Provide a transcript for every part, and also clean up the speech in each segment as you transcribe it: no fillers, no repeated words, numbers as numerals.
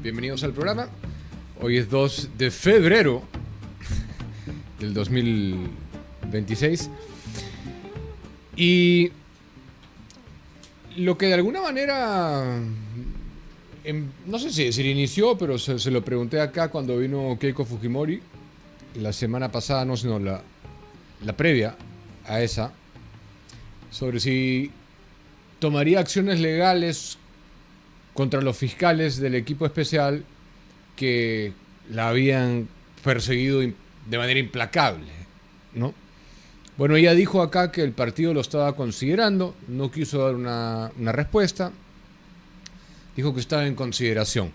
Bienvenidos al programa. Hoy es 2 de febrero del 2026. Y lo que de alguna manera, no sé si decir inició, pero se lo pregunté acá cuando vino Keiko Fujimori la semana pasada, no, sino la previa a esa, sobre si tomaría acciones legales contra los fiscales del equipo especial que la habían perseguido de manera implacable, ¿no? Bueno, ella dijo acá que el partido lo estaba considerando, no quiso dar una respuesta, dijo que estaba en consideración.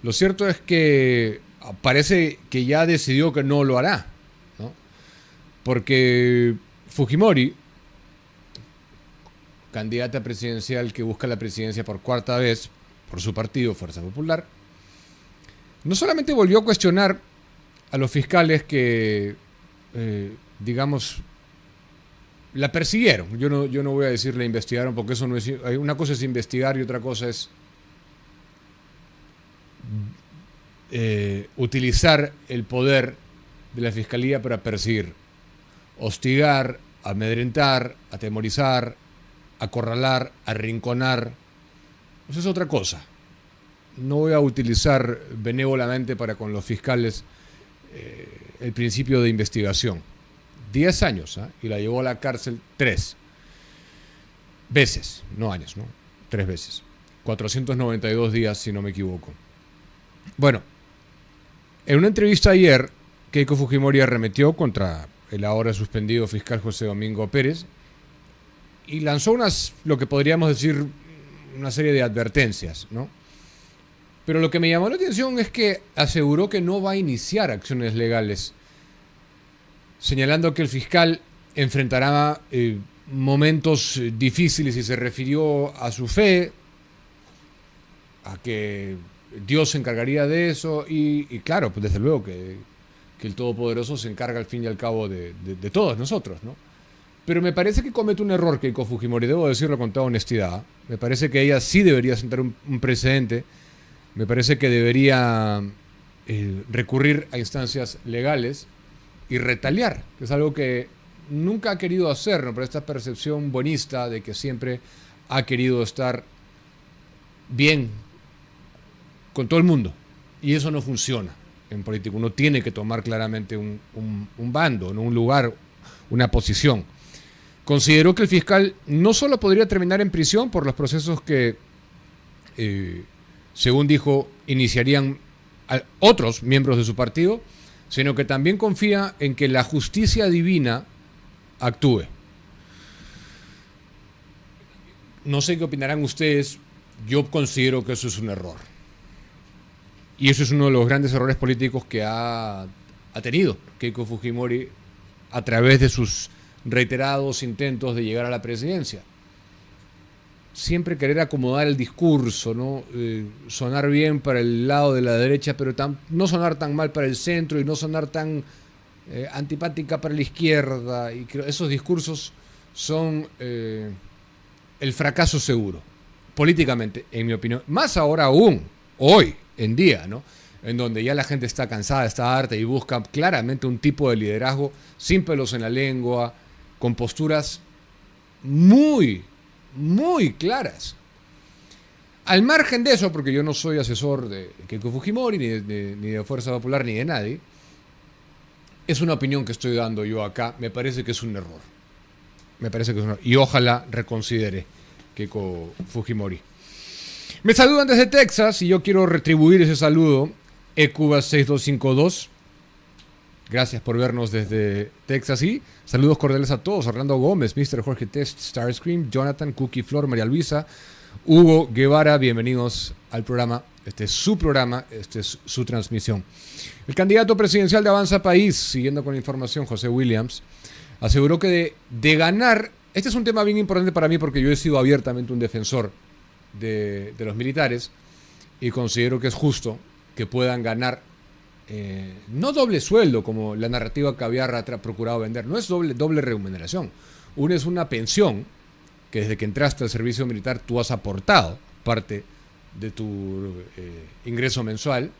Lo cierto es que parece que ya decidió que no lo hará, ¿no? Porque Fujimori, candidata presidencial que busca la presidencia por cuarta vez por su partido, Fuerza Popular, no solamente volvió a cuestionar a los fiscales que, digamos, la persiguieron. Yo no voy a decir la investigaron, porque eso no es... Una cosa es investigar y otra cosa es utilizar el poder de la fiscalía para perseguir, hostigar, amedrentar, atemorizar, acorralar, arrinconar. Eso es otra cosa. No voy a utilizar benévolamente para con los fiscales el principio de investigación. 10 años, ¿eh? Y la llevó a la cárcel 3 veces, no años, ¿no? 3 veces. 492 días, si no me equivoco. Bueno, en una entrevista ayer, Keiko Fujimori arremetió contra el ahora suspendido fiscal José Domingo Pérez y lanzó lo que podríamos decir, una serie de advertencias, ¿no? Pero lo que me llamó la atención es que aseguró que no va a iniciar acciones legales, señalando que el fiscal enfrentará momentos difíciles y se refirió a su fe, a que Dios se encargaría de eso y claro, pues desde luego que el Todopoderoso se encarga al fin y al cabo de todos nosotros, ¿no? Pero me parece que comete un error Keiko Fujimori, debo decirlo con toda honestidad. Me parece que ella sí debería sentar un precedente. Me parece que debería recurrir a instancias legales y retaliar, que es algo que nunca ha querido hacer, ¿no? Por esta percepción buenista de que siempre ha querido estar bien con todo el mundo. Y eso no funciona en política. Uno tiene que tomar claramente un bando, ¿no? Un lugar, una posición. Consideró que el fiscal no solo podría terminar en prisión por los procesos que, según dijo, iniciarían a otros miembros de su partido, sino que también confía en que la justicia divina actúe. No sé qué opinarán ustedes, yo considero que eso es un error. Y eso es uno de los grandes errores políticos que ha tenido Keiko Fujimori a través de sus reiterados intentos de llegar a la presidencia. Siempre querer acomodar el discurso, ¿no? Sonar bien para el lado de la derecha, pero no sonar tan mal para el centro y no sonar tan antipática para la izquierda. Y creo esos discursos son el fracaso seguro, políticamente, en mi opinión. Más ahora aún, hoy en día, ¿no? En donde ya la gente está cansada, está harta y busca claramente un tipo de liderazgo sin pelos en la lengua, con posturas muy claras. Al margen de eso, porque yo no soy asesor de Keiko Fujimori, ni de Fuerza Popular, ni de nadie, es una opinión que estoy dando yo acá. Me parece que es un error. Y ojalá reconsidere Keiko Fujimori. Me saludan desde Texas y yo quiero retribuir ese saludo. Ecuba 6252. Gracias por vernos desde Texas y saludos cordiales a todos. Orlando Gómez, Mr. Jorge Test, Starscream, Jonathan, Cookie Flor, María Luisa, Hugo Guevara, bienvenidos al programa. Este es su programa, esta es su transmisión. El candidato presidencial de Avanza País, siguiendo con la información, José Williams, aseguró que de ganar, este es un tema bien importante para mí porque yo he sido abiertamente un defensor de los militares y considero que es justo que puedan ganar no doble sueldo como la narrativa que había procurado vender, no es doble remuneración. Una es una pensión que desde que entraste al servicio militar tú has aportado parte de tu ingreso mensual,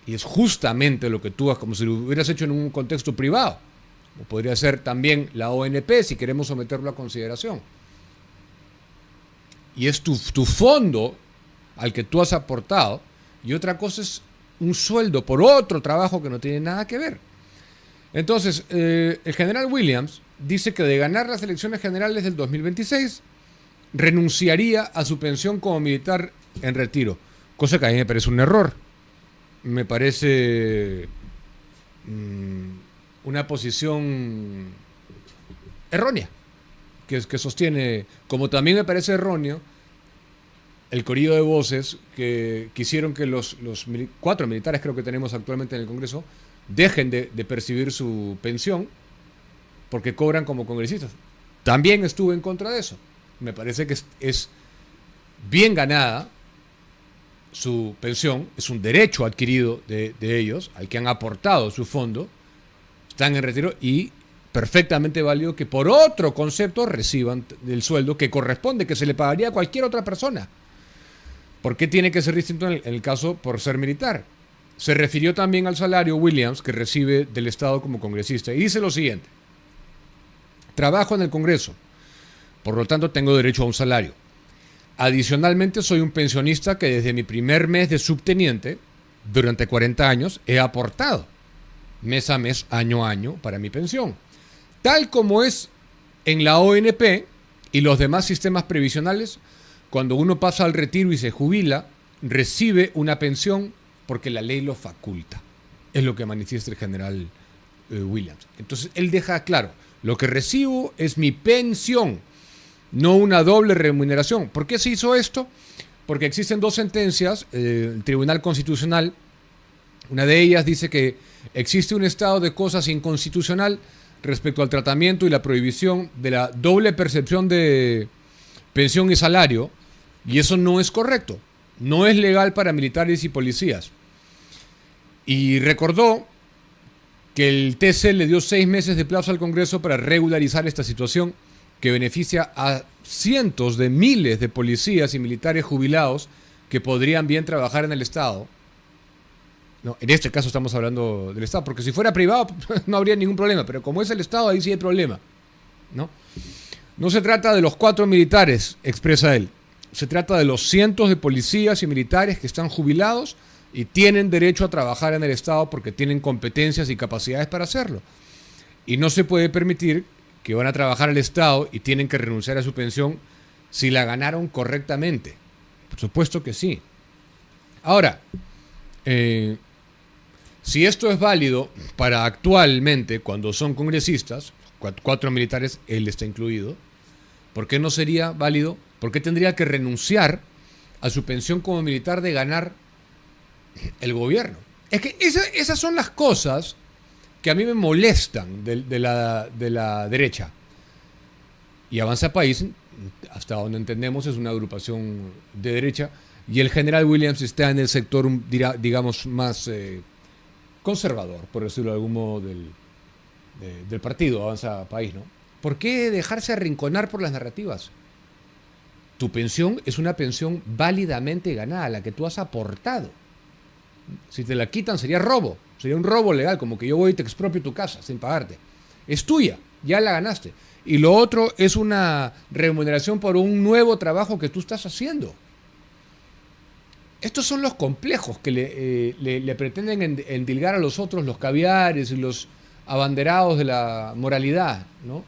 y es justamente lo que tú haces, como si lo hubieras hecho en un contexto privado. O podría ser también la ONP, si queremos someterlo a consideración. Y es tu fondo al que tú has aportado, y otra cosa es un sueldo por otro trabajo que no tiene nada que ver. Entonces, el general Williams dice que de ganar las elecciones generales del 2026, renunciaría a su pensión como militar en retiro, cosa que a mí me parece un error. Me parece una posición errónea que sostiene, como también me parece erróneo el corillo de voces que quisieron que los 4 militares, creo que tenemos actualmente en el Congreso, dejen de percibir su pensión porque cobran como congresistas. También estuve en contra de eso. Me parece que es bien ganada su pensión, es un derecho adquirido de ellos, al que han aportado su fondo, están en retiro, y perfectamente válido que por otro concepto reciban el sueldo que corresponde, que se le pagaría a cualquier otra persona. ¿Por qué tiene que ser distinto en el caso por ser militar? Se refirió también al salario Williams que recibe del Estado como congresista y dice lo siguiente: trabajo en el Congreso, por lo tanto tengo derecho a un salario. Adicionalmente, soy un pensionista que desde mi primer mes de subteniente, durante 40 años, he aportado mes a mes, año a año, para mi pensión. Tal como es en la ONP y los demás sistemas previsionales, cuando uno pasa al retiro y se jubila, recibe una pensión porque la ley lo faculta. Es lo que manifiesta el general Williams. Entonces, él deja claro, lo que recibo es mi pensión, no una doble remuneración. ¿Por qué se hizo esto? Porque existen 2 sentencias del Tribunal Constitucional. Una de ellas dice que existe un estado de cosas inconstitucional respecto al tratamiento y la prohibición de la doble percepción de pensión y salario, y eso no es correcto. No es legal para militares y policías. Y recordó que el TC le dio 6 meses de plazo al Congreso para regularizar esta situación que beneficia a cientos de miles de policías y militares jubilados que podrían bien trabajar en el Estado. No, en este caso estamos hablando del Estado, porque si fuera privado no habría ningún problema, pero como es el Estado, ahí sí hay problema, ¿no? No se trata de los 4 militares, expresa él. Se trata de los cientos de policías y militares que están jubilados y tienen derecho a trabajar en el Estado porque tienen competencias y capacidades para hacerlo. Y no se puede permitir que van a trabajar al Estado y tienen que renunciar a su pensión si la ganaron correctamente. Por supuesto que sí. Ahora, si esto es válido para actualmente, cuando son congresistas, 4 militares, él está incluido, ¿por qué no sería válido? ¿Por qué tendría que renunciar a su pensión como militar de ganar el gobierno? Es que esas son las cosas que a mí me molestan de la derecha. Y Avanza País, hasta donde entendemos, es una agrupación de derecha, y el general Williams está en el sector, digamos, más conservador, por decirlo de algún modo, del partido Avanza País, ¿no? ¿Por qué dejarse arrinconar por las narrativas? Tu pensión es una pensión válidamente ganada, la que tú has aportado. Si te la quitan sería robo, sería un robo legal, como que yo voy y te expropio tu casa sin pagarte. Es tuya, ya la ganaste. Y lo otro es una remuneración por un nuevo trabajo que tú estás haciendo. Estos son los complejos que le pretenden endilgar a los otros, los caviares y los abanderados de la moralidad, ¿no?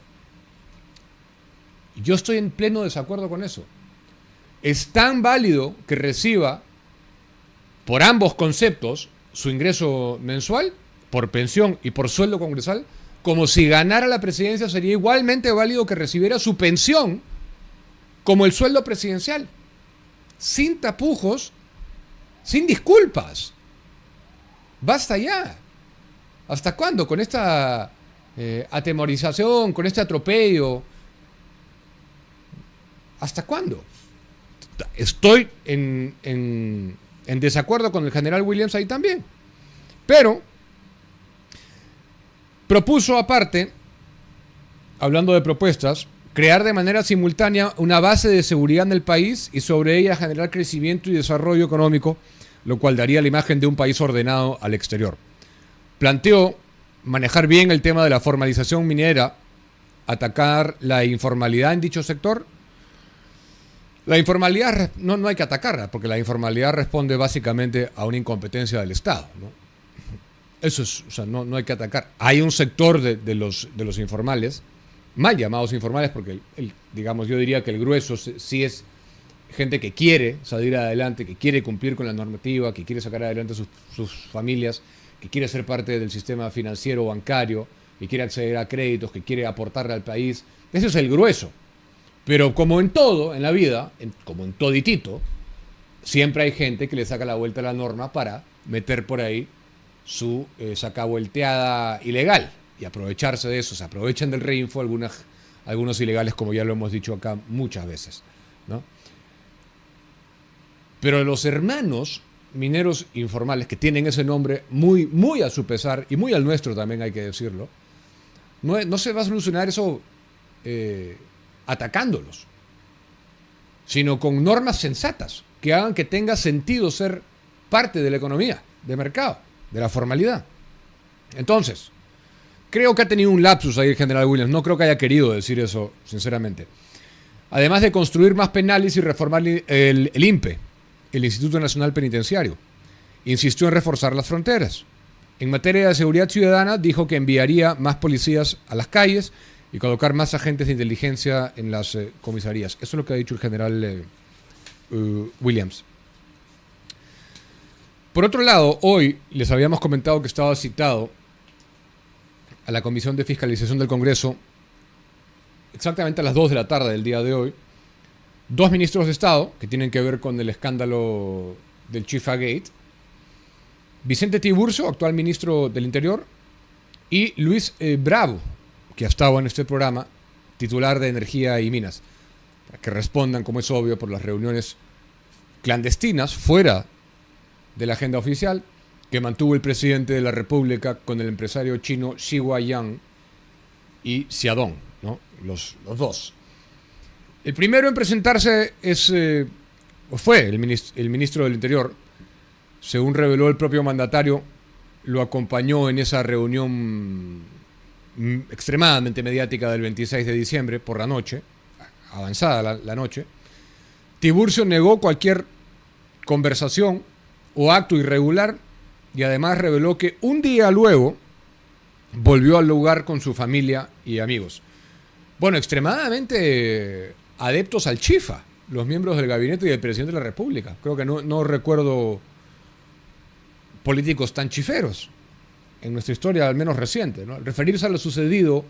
Yo estoy en pleno desacuerdo con eso. Es tan válido que reciba por ambos conceptos su ingreso mensual, por pensión y por sueldo congresal, como si ganara la presidencia sería igualmente válido que recibiera su pensión como el sueldo presidencial, sin tapujos, sin disculpas. Basta ya. ¿Hasta cuándo? Con esta atemorización, con este atropello. ¿Hasta cuándo? Estoy en desacuerdo con el general Williams ahí también. Pero propuso aparte, hablando de propuestas, crear de manera simultánea una base de seguridad en el país y sobre ella generar crecimiento y desarrollo económico, lo cual daría la imagen de un país ordenado al exterior. Planteó manejar bien el tema de la formalización minera, atacar la informalidad en dicho sector. La informalidad no hay que atacarla, porque la informalidad responde básicamente a una incompetencia del Estado, ¿no? Eso es, o sea, no hay que atacar. Hay un sector de los informales, mal llamados informales, porque digamos, yo diría que el grueso sí es gente que quiere salir adelante, que quiere cumplir con la normativa, que quiere sacar adelante sus familias, que quiere ser parte del sistema financiero bancario, que quiere acceder a créditos, que quiere aportarle al país. Ese es el grueso. Pero como en todo en la vida, como en toditito, siempre hay gente que le saca la vuelta a la norma para meter por ahí su sacavuelteada ilegal y aprovecharse de eso. Se aprovechan del reinfo algunos ilegales, como ya lo hemos dicho acá muchas veces, ¿no? Pero los hermanos mineros informales, que tienen ese nombre muy, muy a su pesar y muy al nuestro también, hay que decirlo, no se va a solucionar eso atacándolos, sino con normas sensatas que hagan que tenga sentido ser parte de la economía, de mercado, de la formalidad. Entonces, creo que ha tenido un lapsus ahí el general Williams. No creo que haya querido decir eso, sinceramente. Además de construir más penales y reformar el INPE, el Instituto Nacional Penitenciario, insistió en reforzar las fronteras. En materia de seguridad ciudadana, dijo que enviaría más policías a las calles y colocar más agentes de inteligencia en las comisarías. Eso es lo que ha dicho el general Williams. Por otro lado, hoy les habíamos comentado que estaba citado a la Comisión de Fiscalización del Congreso exactamente a las 2 de la tarde del día de hoy, 2 ministros de Estado que tienen que ver con el escándalo del Chifa Gate, Vicente Tiburcio, actual ministro del Interior, y Luis Bravo, que ha estado en este programa, titular de Energía y Minas, para que respondan, como es obvio, por las reuniones clandestinas fuera de la agenda oficial que mantuvo el presidente de la República con el empresario chino Xi Guoyang y Xiaodong, ¿no? Los dos. El primero en presentarse fue el ministro del Interior. Según reveló el propio mandatario, lo acompañó en esa reunión extremadamente mediática del 26 de diciembre por la noche, avanzada la noche. Tiburcio negó cualquier conversación o acto irregular y además reveló que un día luego volvió al lugar con su familia y amigos. Bueno, extremadamente adeptos al chifa, los miembros del gabinete y del presidente de la República. Creo que no recuerdo políticos tan chiferos en nuestra historia, al menos reciente, ¿no? Al referirse a lo sucedido,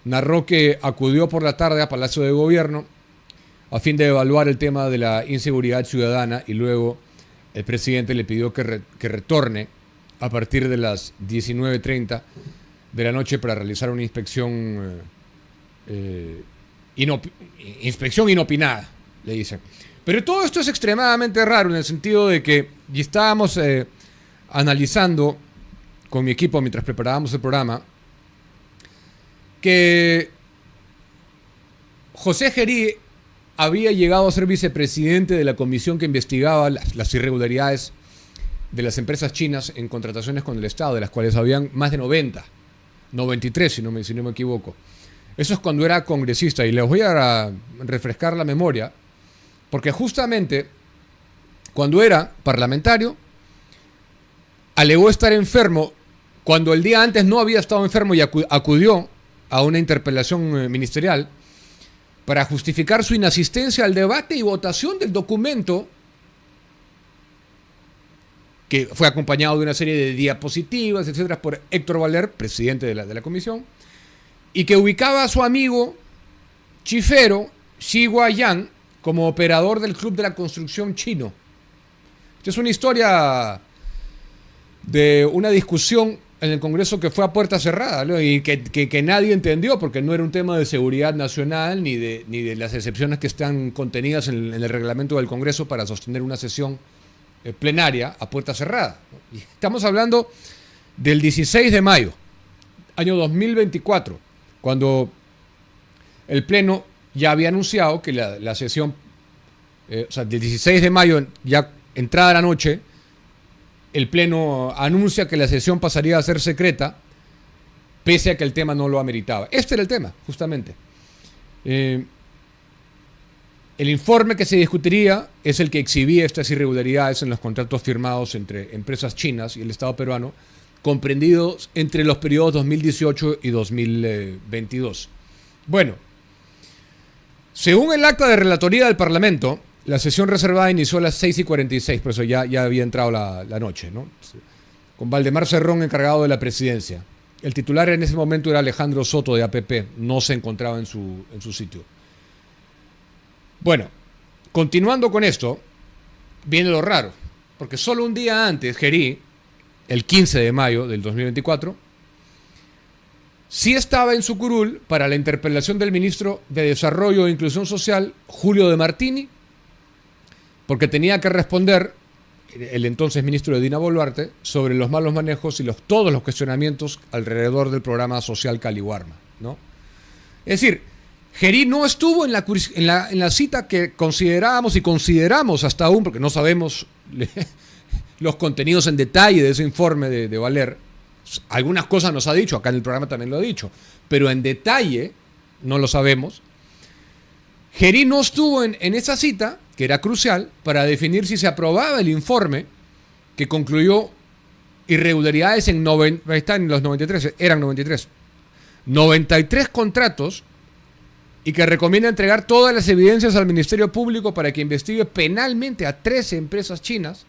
narró que acudió por la tarde a Palacio de Gobierno a fin de evaluar el tema de la inseguridad ciudadana y luego el presidente le pidió que retorne a partir de las 19:30 de la noche para realizar una inspección inopinada, le dicen. Pero todo esto es extremadamente raro en el sentido de que y estábamos analizando con mi equipo mientras preparábamos el programa que José Gerí había llegado a ser vicepresidente de la comisión que investigaba las irregularidades de las empresas chinas en contrataciones con el Estado, de las cuales habían más de 93 si no me equivoco. Eso es cuando era congresista y les voy a refrescar la memoria, porque justamente cuando era parlamentario alegó estar enfermo cuando el día antes no había estado enfermo y acudió a una interpelación ministerial para justificar su inasistencia al debate y votación del documento que fue acompañado de una serie de diapositivas, etcétera, por Héctor Valer, presidente de la comisión, y que ubicaba a su amigo chifero Xi Guoyang como operador del Club de la Construcción chino. Esta es una historia de una discusión en el Congreso que fue a puerta cerrada, ¿no? Y que nadie entendió porque no era un tema de seguridad nacional ni de las excepciones que están contenidas en el reglamento del Congreso para sostener una sesión plenaria a puerta cerrada. Y estamos hablando del 16 de mayo, año 2024, cuando el Pleno ya había anunciado que la sesión, o sea, del 16 de mayo, ya entrada la noche, el Pleno anuncia que la sesión pasaría a ser secreta, pese a que el tema no lo ameritaba. Este era el tema, justamente. El informe que se discutiría es el que exhibía estas irregularidades en los contratos firmados entre empresas chinas y el Estado peruano, comprendidos entre los periodos 2018 y 2022. Bueno, según el acta de relatoría del Parlamento, la sesión reservada inició a las 6:46, por eso ya había entrado la noche, ¿no? Con Valdemar Cerrón encargado de la presidencia. El titular en ese momento era Alejandro Soto de APP, no se encontraba en su sitio. Bueno, continuando con esto, viene lo raro, porque solo un día antes, Gerí, el 15 de mayo del 2024, sí estaba en su curul para la interpelación del ministro de Desarrollo e Inclusión Social, Julio de Martini, porque tenía que responder el entonces ministro de Dina Boluarte sobre los malos manejos y todos los cuestionamientos alrededor del programa social Caliwarma, ¿no? Es decir, Gerí no estuvo en la cita que considerábamos y consideramos hasta aún, porque no sabemos los contenidos en detalle de ese informe de Valer. Algunas cosas nos ha dicho, acá en el programa también lo ha dicho, pero en detalle no lo sabemos. Gerí no estuvo en esa cita, que era crucial, para definir si se aprobaba el informe que concluyó irregularidades en los 93, eran 93 contratos, y que recomienda entregar todas las evidencias al Ministerio Público para que investigue penalmente a 13 empresas chinas.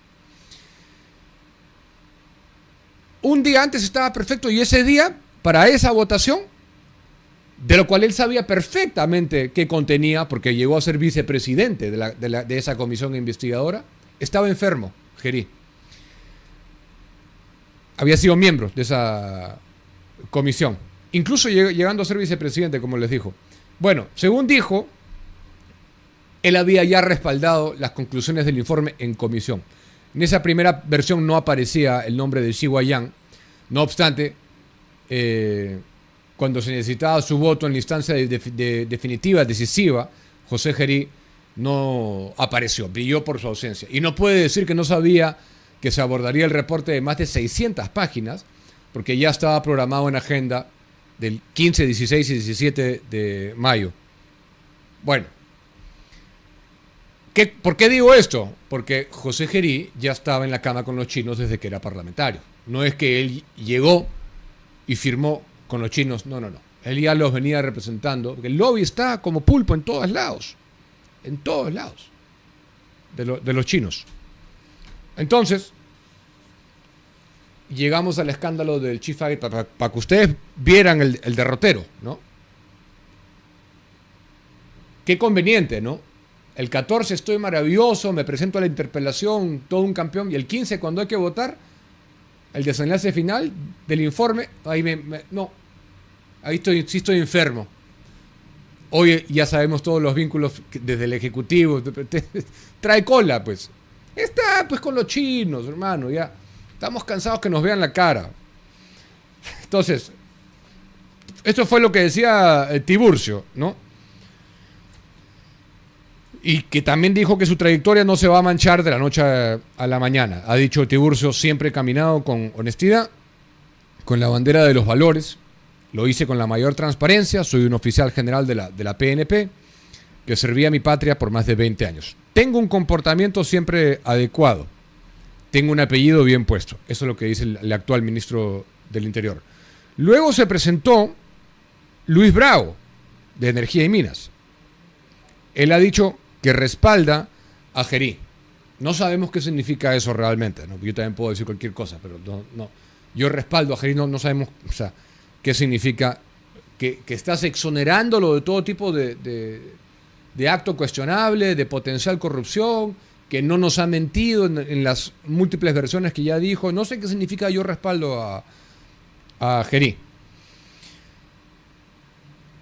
Un día antes estaba perfecto, y ese día, para esa votación, de lo cual él sabía perfectamente qué contenía, porque llegó a ser vicepresidente de esa comisión investigadora, estaba enfermo, Gerí. Había sido miembro de esa comisión, incluso llegando a ser vicepresidente, como les dijo. Bueno, según dijo, él había ya respaldado las conclusiones del informe en comisión. En esa primera versión no aparecía el nombre de Xi Guoyang. No obstante, cuando se necesitaba su voto en la instancia definitiva, decisiva, José Gerí no apareció, brilló por su ausencia. Y no puede decir que no sabía que se abordaría el reporte de más de 600 páginas, porque ya estaba programado en agenda del 15, 16 y 17 de mayo. Bueno, ¿por qué digo esto? Porque José Gerí ya estaba en la cama con los chinos desde que era parlamentario. No es que él llegó y firmó con los chinos, no. Él ya los venía representando, porque el lobby está como pulpo en todos lados de los chinos. Entonces, llegamos al escándalo del Chief para que ustedes vieran el derrotero, ¿no? Qué conveniente, ¿no? El 14 estoy maravilloso, me presento a la interpelación, todo un campeón, y el 15 cuando hay que votar, el desenlace final del informe, ahí ahí sí estoy enfermo. Hoy ya sabemos todos los vínculos desde el Ejecutivo, trae cola, pues. Está pues con los chinos, hermano, ya. Estamos cansados que nos vean la cara. Entonces, esto fue lo que decía Tiburcio, ¿no? Y que también dijo que su trayectoria no se va a manchar de la noche a la mañana. Ha dicho Tiburcio, siempre he caminado con honestidad, con la bandera de los valores. Lo hice con la mayor transparencia. Soy un oficial general de la PNP que servía a mi patria por más de 20 años. Tengo un comportamiento siempre adecuado. Tengo un apellido bien puesto. Eso es lo que dice el actual ministro del Interior. Luego se presentó Luis Bravo, de Energía y Minas. Él ha dicho que respalda a Gerí. No sabemos qué significa eso realmente, ¿no? Yo también puedo decir cualquier cosa, pero no. Yo respaldo a Gerí, no sabemos, o sea, qué significa que estás exonerándolo de todo tipo de acto cuestionable, de potencial corrupción, que no nos ha mentido en las múltiples versiones que ya dijo. No sé qué significa yo respaldo a Gerí.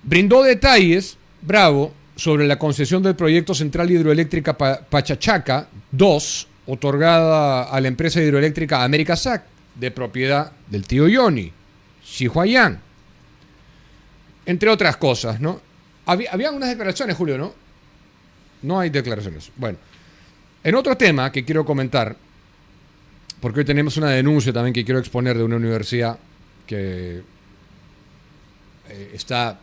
Brindó detalles, Bravo, sobre la concesión del proyecto Central Hidroeléctrica Pachachaca 2, otorgada a la empresa hidroeléctrica América SAC, de propiedad del tío Johnny, Xi Guoyang. Entre otras cosas, ¿no? Había unas declaraciones, Julio, ¿no? No hay declaraciones. Bueno, en otro tema que quiero comentar, porque hoy tenemos una denuncia también que quiero exponer de una universidad que está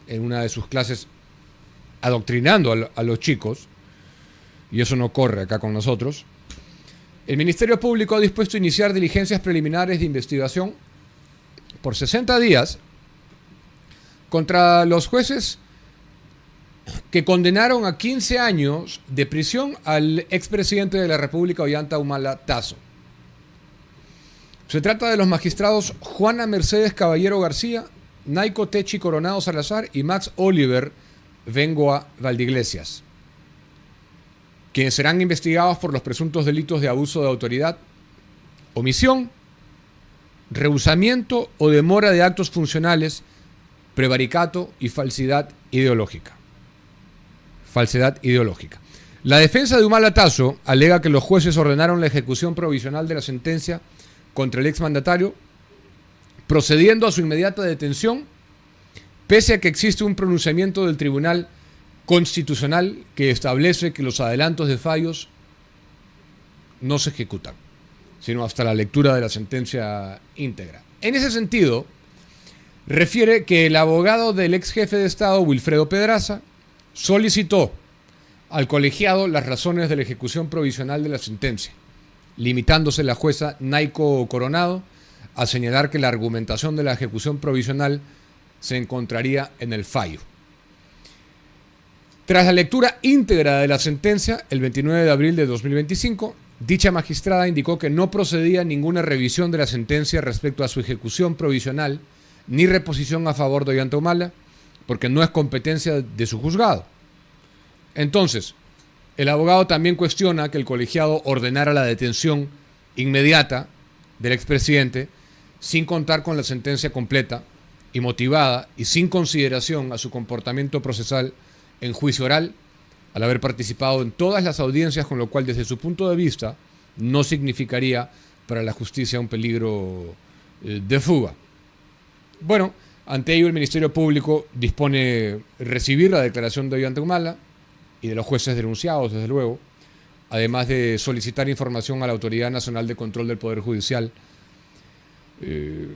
en una de sus clases adoctrinando a los chicos, y eso no corre acá con nosotros. El Ministerio Público ha dispuesto a iniciar diligencias preliminares de investigación por 60 días contra los jueces que condenaron a 15 años de prisión al expresidente de la República, Ollanta Humala Tazo. Se trata de los magistrados Juana Mercedes Caballero García, Naico Techi Coronado Salazar y Max Oliver Bengoa Valdeiglesias, quienes serán investigados por los presuntos delitos de abuso de autoridad, omisión, rehusamiento o demora de actos funcionales, prevaricato y falsedad ideológica. Falsedad ideológica. La defensa de Humala Tazo alega que los jueces ordenaron la ejecución provisional de la sentencia contra el exmandatario, procediendo a su inmediata detención, pese a que existe un pronunciamiento del Tribunal Constitucional que establece que los adelantos de fallos no se ejecutan, sino hasta la lectura de la sentencia íntegra. En ese sentido, refiere que el abogado del ex jefe de Estado, Wilfredo Pedraza, solicitó al colegiado las razones de la ejecución provisional de la sentencia, limitándose la jueza Naico Coronado a señalar que la argumentación de la ejecución provisional se encontraría en el fallo. Tras la lectura íntegra de la sentencia, el 29 de abril de 2025, dicha magistrada indicó que no procedía ninguna revisión de la sentencia respecto a su ejecución provisional ni reposición a favor de Ollanta Humala, porque no es competencia de su juzgado. Entonces, el abogado también cuestiona que el colegiado ordenara la detención inmediata del expresidente sin contar con la sentencia completa y motivada y sin consideración a su comportamiento procesal en juicio oral, al haber participado en todas las audiencias, con lo cual desde su punto de vista no significaría para la justicia un peligro de fuga. Bueno, ante ello el Ministerio Público dispone recibir la declaración de Ollanta Humala y de los jueces denunciados, desde luego, además de solicitar información a la Autoridad Nacional de Control del Poder Judicial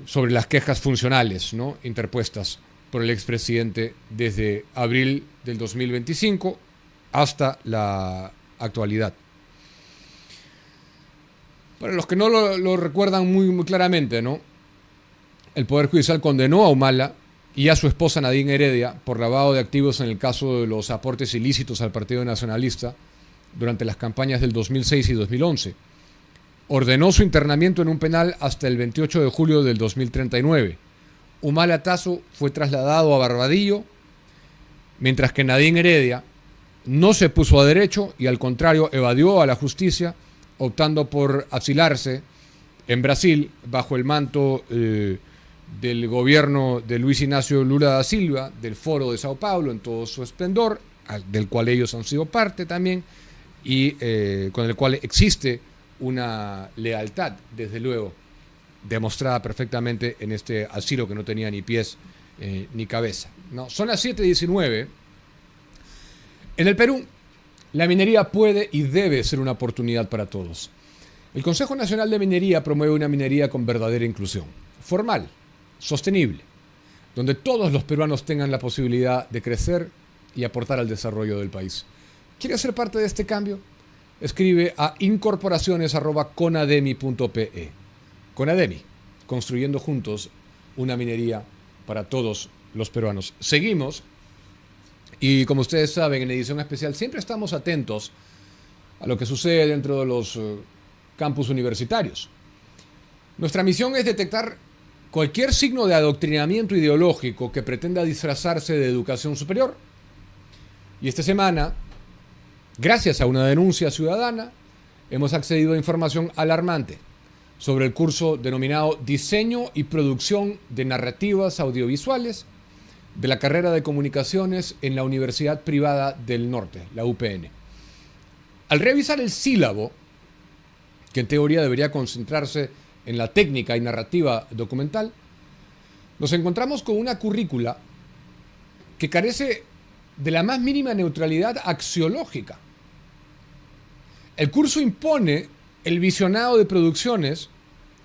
sobre las quejas funcionales, ¿no?, interpuestas por el expresidente desde abril del 2025 hasta la actualidad. Para los que no lo recuerdan muy claramente, ¿no?, el Poder Judicial condenó a Humala y a su esposa Nadine Heredia por lavado de activos en el caso de los aportes ilícitos al Partido Nacionalista durante las campañas del 2006 y 2011. Ordenó su internamiento en un penal hasta el 28 de julio del 2039. Humala Tazo fue trasladado a Barbadillo, mientras que Nadine Heredia no se puso a derecho y al contrario evadió a la justicia, optando por asilarse en Brasil bajo el manto del gobierno de Luis Ignacio Lula da Silva, del Foro de Sao Paulo en todo su esplendor, del cual ellos han sido parte también, y con el cual existe una lealtad, desde luego, demostrada perfectamente en este asilo que no tenía ni pies ni cabeza. No, son las 7:19. En el Perú, la minería puede y debe ser una oportunidad para todos. El Consejo Nacional de Minería promueve una minería con verdadera inclusión, formal, sostenible, donde todos los peruanos tengan la posibilidad de crecer y aportar al desarrollo del país. ¿Quieres ser parte de este cambio? Escribe a incorporaciones@conademi.pe. Conademi, construyendo juntos una minería para todos los peruanos. Seguimos, y como ustedes saben, en edición especial siempre estamos atentos a lo que sucede dentro de los campus universitarios. Nuestra misión es detectar cualquier signo de adoctrinamiento ideológico que pretenda disfrazarse de educación superior. Y esta semana, gracias a una denuncia ciudadana, hemos accedido a información alarmante sobre el curso denominado Diseño y Producción de Narrativas Audiovisuales de la carrera de Comunicaciones en la Universidad Privada del Norte, la UPN. Al revisar el sílabo, que en teoría debería concentrarse en la técnica y narrativa documental, nos encontramos con una currícula que carece de la más mínima neutralidad axiológica. El curso impone el visionado de producciones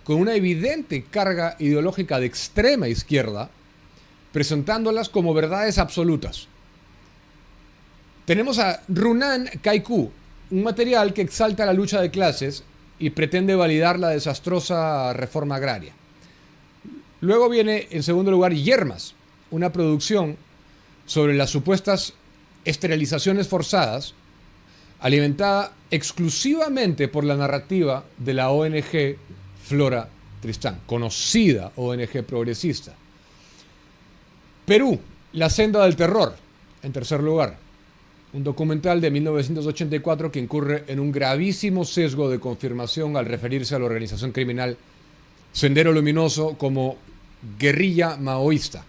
con una evidente carga ideológica de extrema izquierda, presentándolas como verdades absolutas. Tenemos a Runan Kaiku, un material que exalta la lucha de clases y pretende validar la desastrosa reforma agraria. Luego viene, en segundo lugar, Yermas, una producción sobre las supuestas esterilizaciones forzadas, alimentada exclusivamente por la narrativa de la ONG Flora Tristán, conocida ONG progresista. Perú, La senda del terror, en tercer lugar. Un documental de 1984 que incurre en un gravísimo sesgo de confirmación al referirse a la organización criminal Sendero Luminoso como guerrilla maoísta,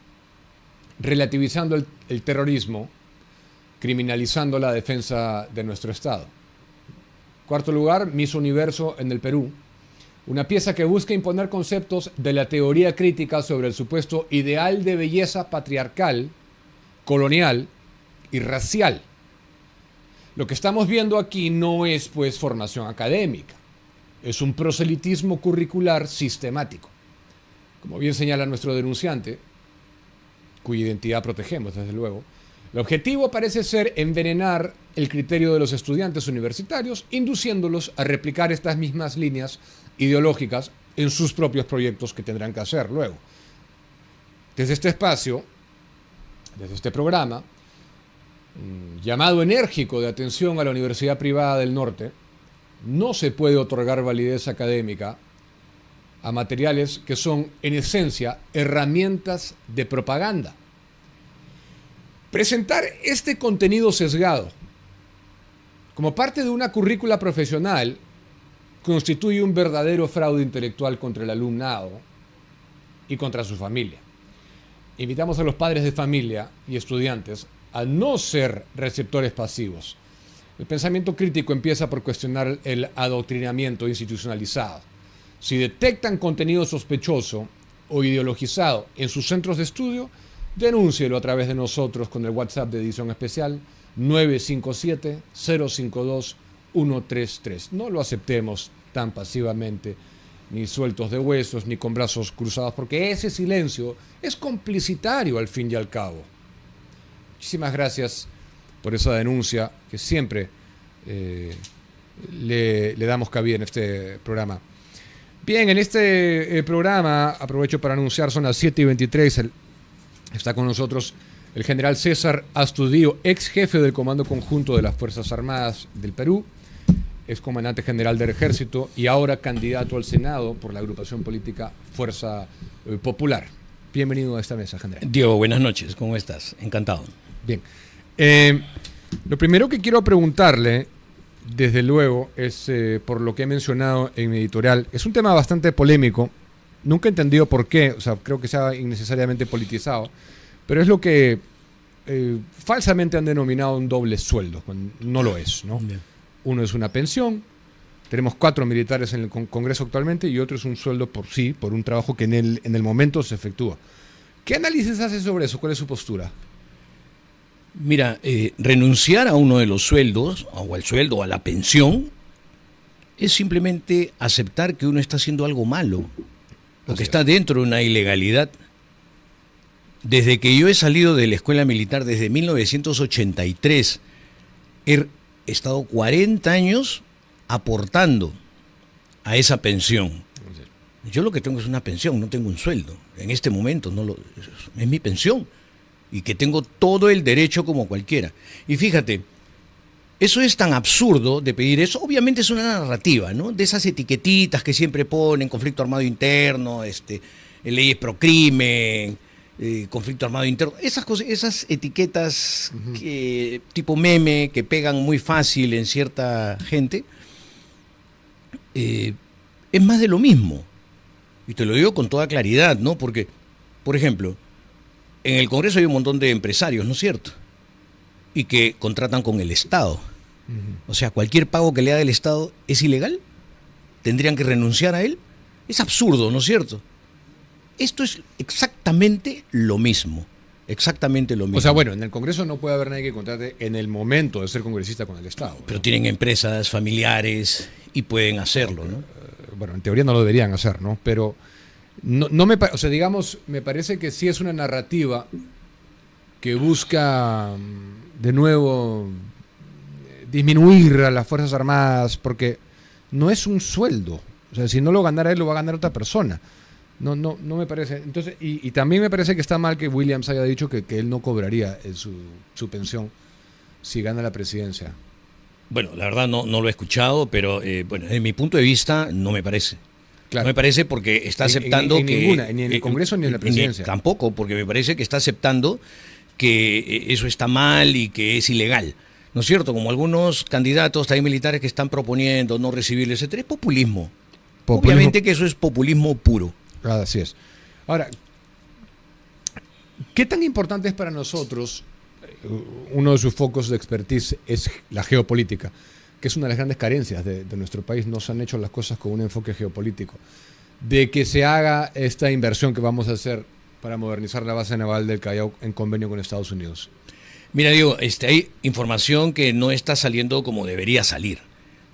relativizando el terrorismo, criminalizando la defensa de nuestro Estado. Cuarto lugar, Miss Universo en el Perú, una pieza que busca imponer conceptos de la teoría crítica sobre el supuesto ideal de belleza patriarcal, colonial y racial. Lo que estamos viendo aquí no es, pues, formación académica, es un proselitismo curricular sistemático. Como bien señala nuestro denunciante, cuya identidad protegemos, desde luego, el objetivo parece ser envenenar el criterio de los estudiantes universitarios, induciéndolos a replicar estas mismas líneas ideológicas en sus propios proyectos que tendrán que hacer luego. Desde este espacio, desde este programa, llamado enérgico de atención a la Universidad Privada del Norte, no se puede otorgar validez académica a materiales que son, en esencia, herramientas de propaganda. Presentar este contenido sesgado como parte de una currícula profesional constituye un verdadero fraude intelectual contra el alumnado y contra su familia. Invitamos a los padres de familia y estudiantes a no ser receptores pasivos. El pensamiento crítico empieza por cuestionar el adoctrinamiento institucionalizado. Si detectan contenido sospechoso o ideologizado en sus centros de estudio, denúncielo a través de nosotros con el WhatsApp de edición especial 957-052-133. No lo aceptemos tan pasivamente, ni sueltos de huesos, ni con brazos cruzados, porque ese silencio es complicitario al fin y al cabo. Muchísimas gracias por esa denuncia que siempre le damos cabida en este programa. Bien, en este programa, aprovecho para anunciar, son las 7:23, está con nosotros el general César Astudillo, ex jefe del Comando Conjunto de las Fuerzas Armadas del Perú, ex comandante general del Ejército y ahora candidato al Senado por la agrupación política Fuerza Popular. Bienvenido a esta mesa, general. Diego, buenas noches, ¿cómo estás? Encantado. Bien. Lo primero que quiero preguntarle, desde luego, es por lo que he mencionado en mi editorial. Es un tema bastante polémico. Nunca he entendido por qué, o sea, creo que se ha innecesariamente politizado, pero es lo que falsamente han denominado un doble sueldo, cuando no lo es, ¿no? Bien. Uno es una pensión, tenemos 4 militares en el Congreso actualmente, y otro es un sueldo por un trabajo que en el momento se efectúa. ¿Qué análisis hace sobre eso? ¿Cuál es su postura? Mira, renunciar a uno de los sueldos, o al sueldo, o a la pensión, es simplemente aceptar que uno está haciendo algo malo, o que está dentro de una ilegalidad. Desde que yo he salido de la escuela militar, desde 1983, he estado 40 años aportando a esa pensión. Yo lo que tengo es una pensión, no tengo un sueldo. En este momento es mi pensión. Y que tengo todo el derecho como cualquiera. Y fíjate, eso es tan absurdo de pedir eso. Obviamente es una narrativa, ¿no? De esas etiquetitas que siempre ponen, conflicto armado interno, leyes pro crimen, conflicto armado interno. Esas cosas, esas etiquetas tipo meme que pegan muy fácil en cierta gente, es más de lo mismo. Y te lo digo con toda claridad, ¿no? Porque, por ejemplo, en el Congreso hay un montón de empresarios, ¿no es cierto? Y que contratan con el Estado. O sea, cualquier pago que le haga el Estado es ilegal. ¿Tendrían que renunciar a él? Es absurdo, ¿no es cierto? Esto es exactamente lo mismo. exactamente lo mismo. O sea, bueno, en el Congreso no puede haber nadie que contrate en el momento de ser congresista con el Estado, ¿no? Pero tienen empresas familiares y pueden hacerlo, ¿no? Bueno, en teoría no lo deberían hacer, ¿no? Pero no me, o sea, digamos, me parece que sí es una narrativa que busca de nuevo disminuir a las Fuerzas Armadas, porque no es un sueldo. O sea, si no lo ganara él, lo va a ganar otra persona. No me parece. Entonces, y también me parece que está mal que Williams haya dicho que él no cobraría su pensión si gana la presidencia. Bueno, la verdad no lo he escuchado, pero bueno, desde mi punto de vista no me parece. Claro. No me parece porque está aceptando en que... ninguna, ni en el Congreso ni en la presidencia. Tampoco, porque me parece que está aceptando que eso está mal y que es ilegal. ¿No es cierto? Como algunos candidatos también militares que están proponiendo no recibirles, etcétera, es populismo. Obviamente que eso es populismo puro. Así es. Ahora, ¿qué tan importante es para nosotros? Uno de sus focos de expertise es la geopolítica, que es una de las grandes carencias de nuestro país. No se han hecho las cosas con un enfoque geopolítico. De que se haga esta inversión que vamos a hacer para modernizar la base naval del Callao en convenio con Estados Unidos. Mira, Diego, hay información que no está saliendo como debería salir,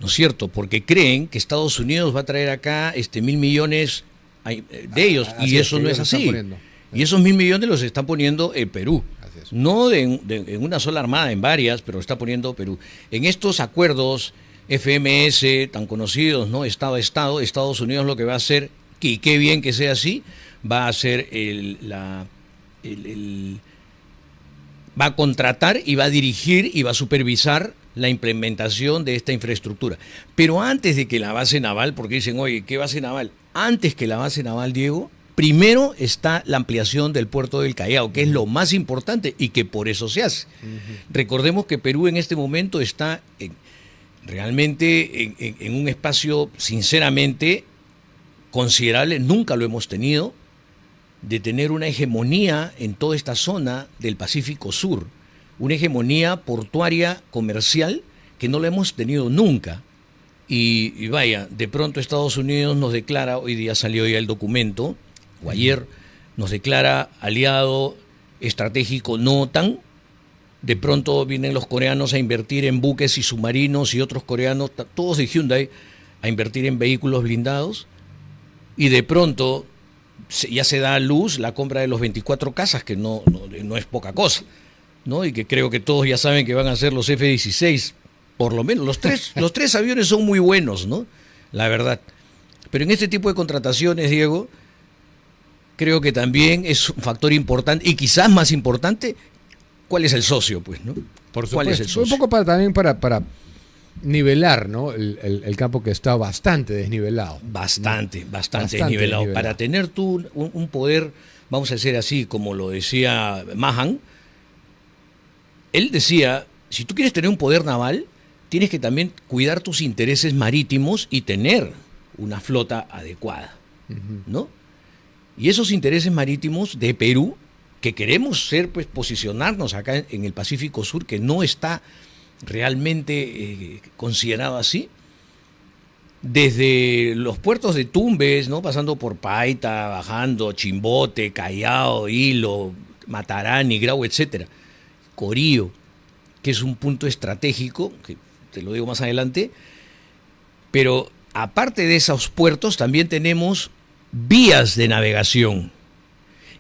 ¿no es cierto? Porque creen que Estados Unidos va a traer acá 1.000 millones de ellos, y eso no es así. Y esos 1.000 millones los están poniendo en Perú. No en una sola armada, en varias, pero está poniendo Perú. En estos acuerdos FMS tan conocidos, ¿no? Estado a Estado, Estados Unidos lo que va a hacer, y qué bien que sea así, va a hacer va a contratar y va a dirigir y va a supervisar la implementación de esta infraestructura. Pero antes de que la base naval, porque dicen, oye, ¿qué base naval? Antes que la base naval, Diego, primero está la ampliación del puerto del Callao, que es lo más importante y que por eso se hace. Recordemos que Perú en este momento está realmente en un espacio, sinceramente, considerable, nunca lo hemos tenido, de tener una hegemonía en toda esta zona del Pacífico Sur, una hegemonía portuaria comercial que no la hemos tenido nunca. Y vaya, de pronto Estados Unidos nos declara, hoy día salió ya el documento, o ayer, nos declara aliado estratégico no OTAN. De pronto vienen los coreanos a invertir en buques y submarinos y otros coreanos, todos de Hyundai, a invertir en vehículos blindados. Y de pronto ya se da a luz la compra de los 24 cazas, que no es poca cosa, ¿no? Y que creo que todos ya saben que van a ser los F-16, por lo menos. Los tres aviones son muy buenos, ¿no? La verdad. Pero en este tipo de contrataciones, Diego, creo que también es un factor importante, y quizás más importante, ¿cuál es el socio, pues, no? Por supuesto. ¿Cuál es el socio? Un poco también para nivelar, ¿no? El campo que está bastante desnivelado. Bastante desnivelado. Para tener tú un poder, vamos a decir así, como lo decía Mahan, él decía, si tú quieres tener un poder naval, tienes que también cuidar tus intereses marítimos y tener una flota adecuada, ¿no? Y esos intereses marítimos de Perú, que queremos pues posicionarnos acá en el Pacífico Sur, que no está realmente considerado así, desde los puertos de Tumbes, ¿no? Pasando por Paita, bajando Chimbote, Callao, Hilo, Matarani, Grau, etcétera, Corío, que es un punto estratégico, que te lo digo más adelante, pero aparte de esos puertos también tenemos vías de navegación.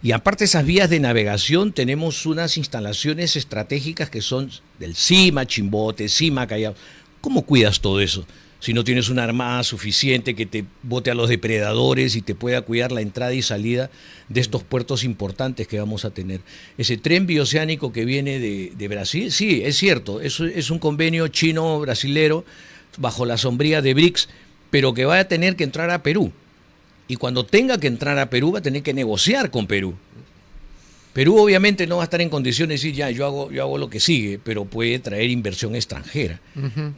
Y aparte de esas vías de navegación tenemos unas instalaciones estratégicas que son del CIMA, Chimbote, CIMA, Callao. ¿Cómo cuidas todo eso? Si no tienes una armada suficiente que te bote a los depredadores y te pueda cuidar la entrada y salida de estos puertos importantes que vamos a tener. Ese tren bioceánico que viene de Brasil, sí, es cierto, es un convenio chino-brasilero bajo la sombría de BRICS, pero que va a tener que entrar a Perú. Y cuando tenga que entrar a Perú va a tener que negociar con Perú. Perú obviamente no va a estar en condiciones de decir, ya, yo hago lo que sigue, pero puede traer inversión extranjera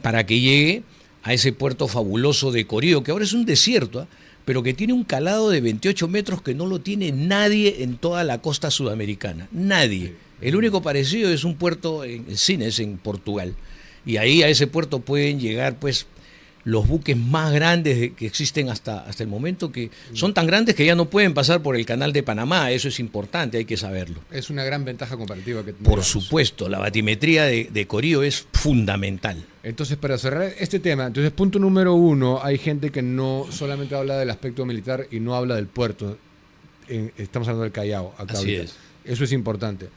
para que llegue a ese puerto fabuloso de Corío, que ahora es un desierto, pero que tiene un calado de 28 metros que no lo tiene nadie en toda la costa sudamericana. Nadie. El único parecido es un puerto en Sines, en Portugal. Y ahí a ese puerto pueden llegar, pues, los buques más grandes que existen hasta el momento, que son tan grandes que ya no pueden pasar por el canal de Panamá. Eso es importante, hay que saberlo. Es una gran ventaja comparativa que tenemos. Por supuesto, la batimetría de Corío es fundamental. Entonces, para cerrar este tema, entonces punto número 1, hay gente que no solamente habla del aspecto militar y no habla del puerto. Estamos hablando del Callao. Acá Así ahorita. es. Eso es importante.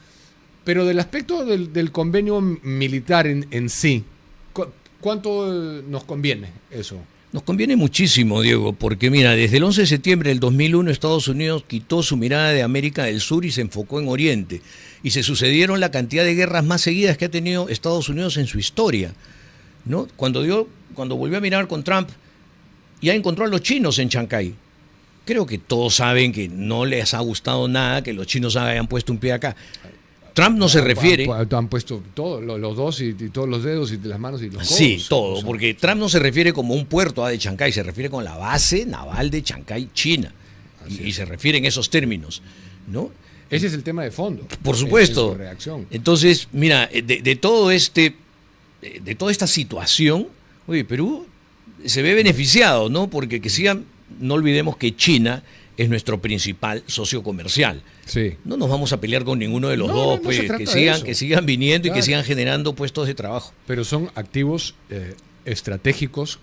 Pero del aspecto del convenio militar en sí, ¿cuánto nos conviene eso? Nos conviene muchísimo, Diego, porque mira, desde el 11 de septiembre del 2001 Estados Unidos quitó su mirada de América del Sur y se enfocó en Oriente. Y se sucedieron la cantidad de guerras más seguidas que ha tenido Estados Unidos en su historia, ¿no? Cuando volvió a mirar con Trump, ya encontró a los chinos en Chancay. Creo que todos saben que no les ha gustado nada que los chinos hayan puesto un pie acá. Trump no se refiere... Han puesto todo, los dos y todos los dedos y las manos y los codos. Sí, todo, porque Trump no se refiere como un puerto de Chancay, se refiere con la base naval de Chancay, China. Y se refiere en esos términos, ¿no? Ese es el tema de fondo. Por supuesto. Es su reacción. Entonces, mira, de toda esta situación, oye, Perú se ve beneficiado, ¿no? Porque no olvidemos que China es nuestro principal socio comercial. Sí. No nos vamos a pelear con ninguno de los dos, pues, que sigan viniendo, claro, y que sigan generando puestos de trabajo. Pero son activos estratégicos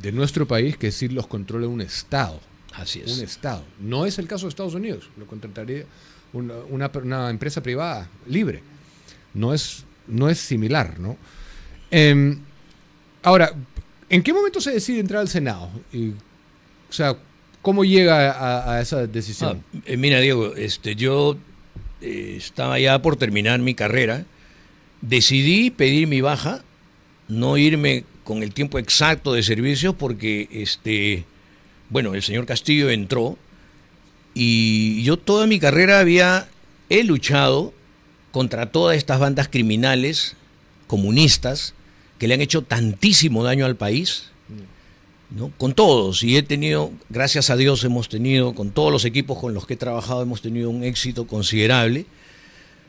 de nuestro país que sí los controla un Estado. Así es. Un Estado. No es el caso de Estados Unidos. Lo contrataría una empresa privada libre. No es similar, ¿no? Ahora, ¿en qué momento se decide entrar al Senado? O sea, ¿cómo llega a esa decisión? Mira, Diego, yo estaba ya por terminar mi carrera. Decidí pedir mi baja, no irme con el tiempo exacto de servicios porque, el señor Castillo entró y yo toda mi carrera he luchado contra todas estas bandas criminales comunistas que le han hecho tantísimo daño al país, ¿no? Con todos, y gracias a Dios con todos los equipos con los que he trabajado, hemos tenido un éxito considerable,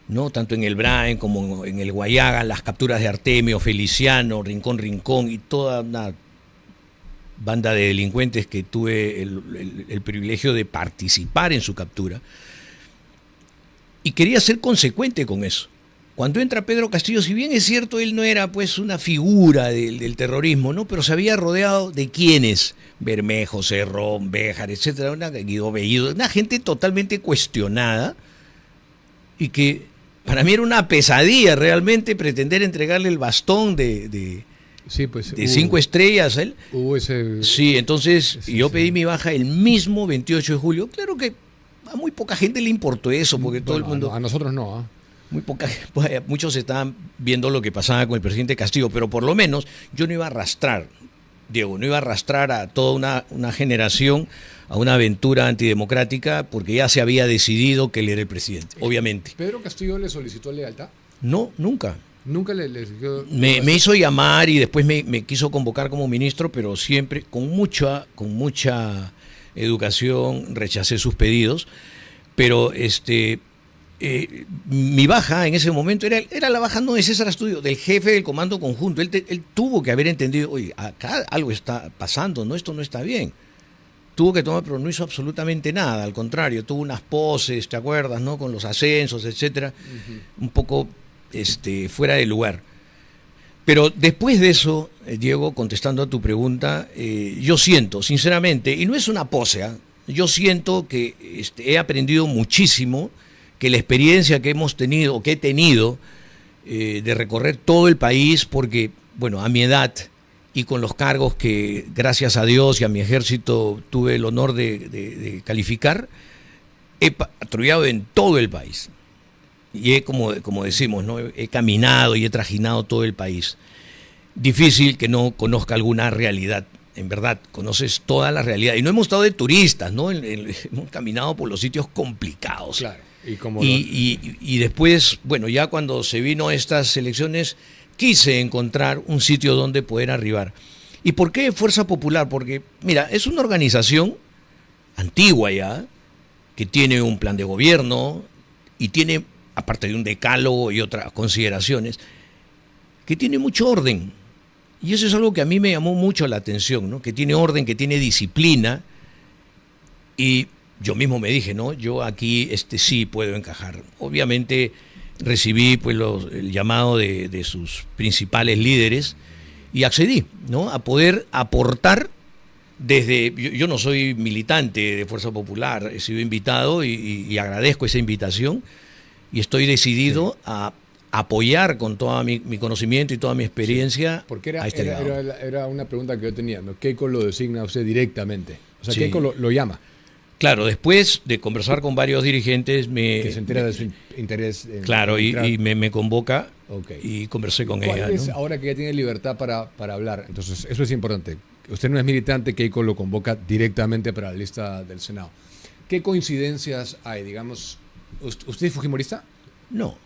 ¿no? Tanto en el Brain como en el Guayaga, las capturas de Artemio, Feliciano, Rincón y toda una banda de delincuentes que tuve el privilegio de participar en su captura. Y quería ser consecuente con eso. Cuando entra Pedro Castillo, si bien es cierto, él no era pues una figura del terrorismo, ¿no? Pero se había rodeado de quienes, Bermejo, Cerrón, Béjar, etcétera, Guido Bellido, una gente totalmente cuestionada y que para mí era una pesadilla realmente pretender entregarle el bastón de 5 estrellas a él. Sí, entonces yo pedí mi baja el mismo 28 de julio. Claro que a muy poca gente le importó eso, porque todo el mundo... A nosotros no, ¿eh? Muchos estaban viendo lo que pasaba con el presidente Castillo, pero por lo menos yo no iba a arrastrar, Diego, no iba a arrastrar a toda una generación a una aventura antidemocrática porque ya se había decidido que él era el presidente, obviamente. ¿Pedro Castillo le solicitó lealtad? No, nunca. Nunca me hizo llamar y después me quiso convocar como ministro, pero siempre con mucha educación rechacé sus pedidos, pero mi baja en ese momento era la baja no de César Astudillo, del jefe del comando conjunto. Él tuvo que haber entendido, oye, acá algo está pasando, no, esto no está bien. Tuvo que tomar, pero no hizo absolutamente nada, al contrario, tuvo unas poses, ¿te acuerdas, no? Con los ascensos, etcétera, un poco fuera de lugar. Pero después de eso, Diego, contestando a tu pregunta, yo siento, sinceramente, y no es una pose, yo siento que he aprendido muchísimo, que la experiencia que hemos tenido, o que he tenido, de recorrer todo el país, porque, bueno, a mi edad y con los cargos que, gracias a Dios y a mi ejército, tuve el honor de calificar, he patrullado en todo el país. Y como decimos, ¿no? He caminado y he trajinado todo el país. Difícil que no conozca alguna realidad. En verdad, conoces toda la realidad. Y no hemos estado de turistas, ¿no? Hemos caminado por los sitios complicados. Claro. Y después, bueno, ya cuando se vino estas elecciones, quise encontrar un sitio donde poder arribar. ¿Y por qué Fuerza Popular? Porque, mira, es una organización antigua ya, que tiene un plan de gobierno y tiene, aparte de un decálogo y otras consideraciones, que tiene mucho orden. Y eso es algo que a mí me llamó mucho la atención, ¿no? Que tiene orden, que tiene disciplina. Y yo mismo me dije, ¿no? Yo aquí sí puedo encajar. Obviamente recibí pues el llamado de sus principales líderes y accedí, ¿no? A poder aportar desde... Yo no soy militante de Fuerza Popular, he sido invitado y agradezco esa invitación y estoy decidido a apoyar con todo mi conocimiento y toda mi experiencia porque a este lado. era una pregunta que yo tenía, ¿no? Keiko lo designa a usted directamente, o sea, Sí. Keiko lo llama. Claro, después de conversar con varios dirigentes, Que se entera de su interés. Claro, y me convoca Okay. y conversé con ¿Cuál ella. es, ¿no? ahora que ya tiene libertad para hablar? Entonces, eso es importante. Usted no es militante, Keiko lo convoca directamente para la lista del Senado. ¿Qué coincidencias hay? Digamos, ¿usted es fujimorista? No.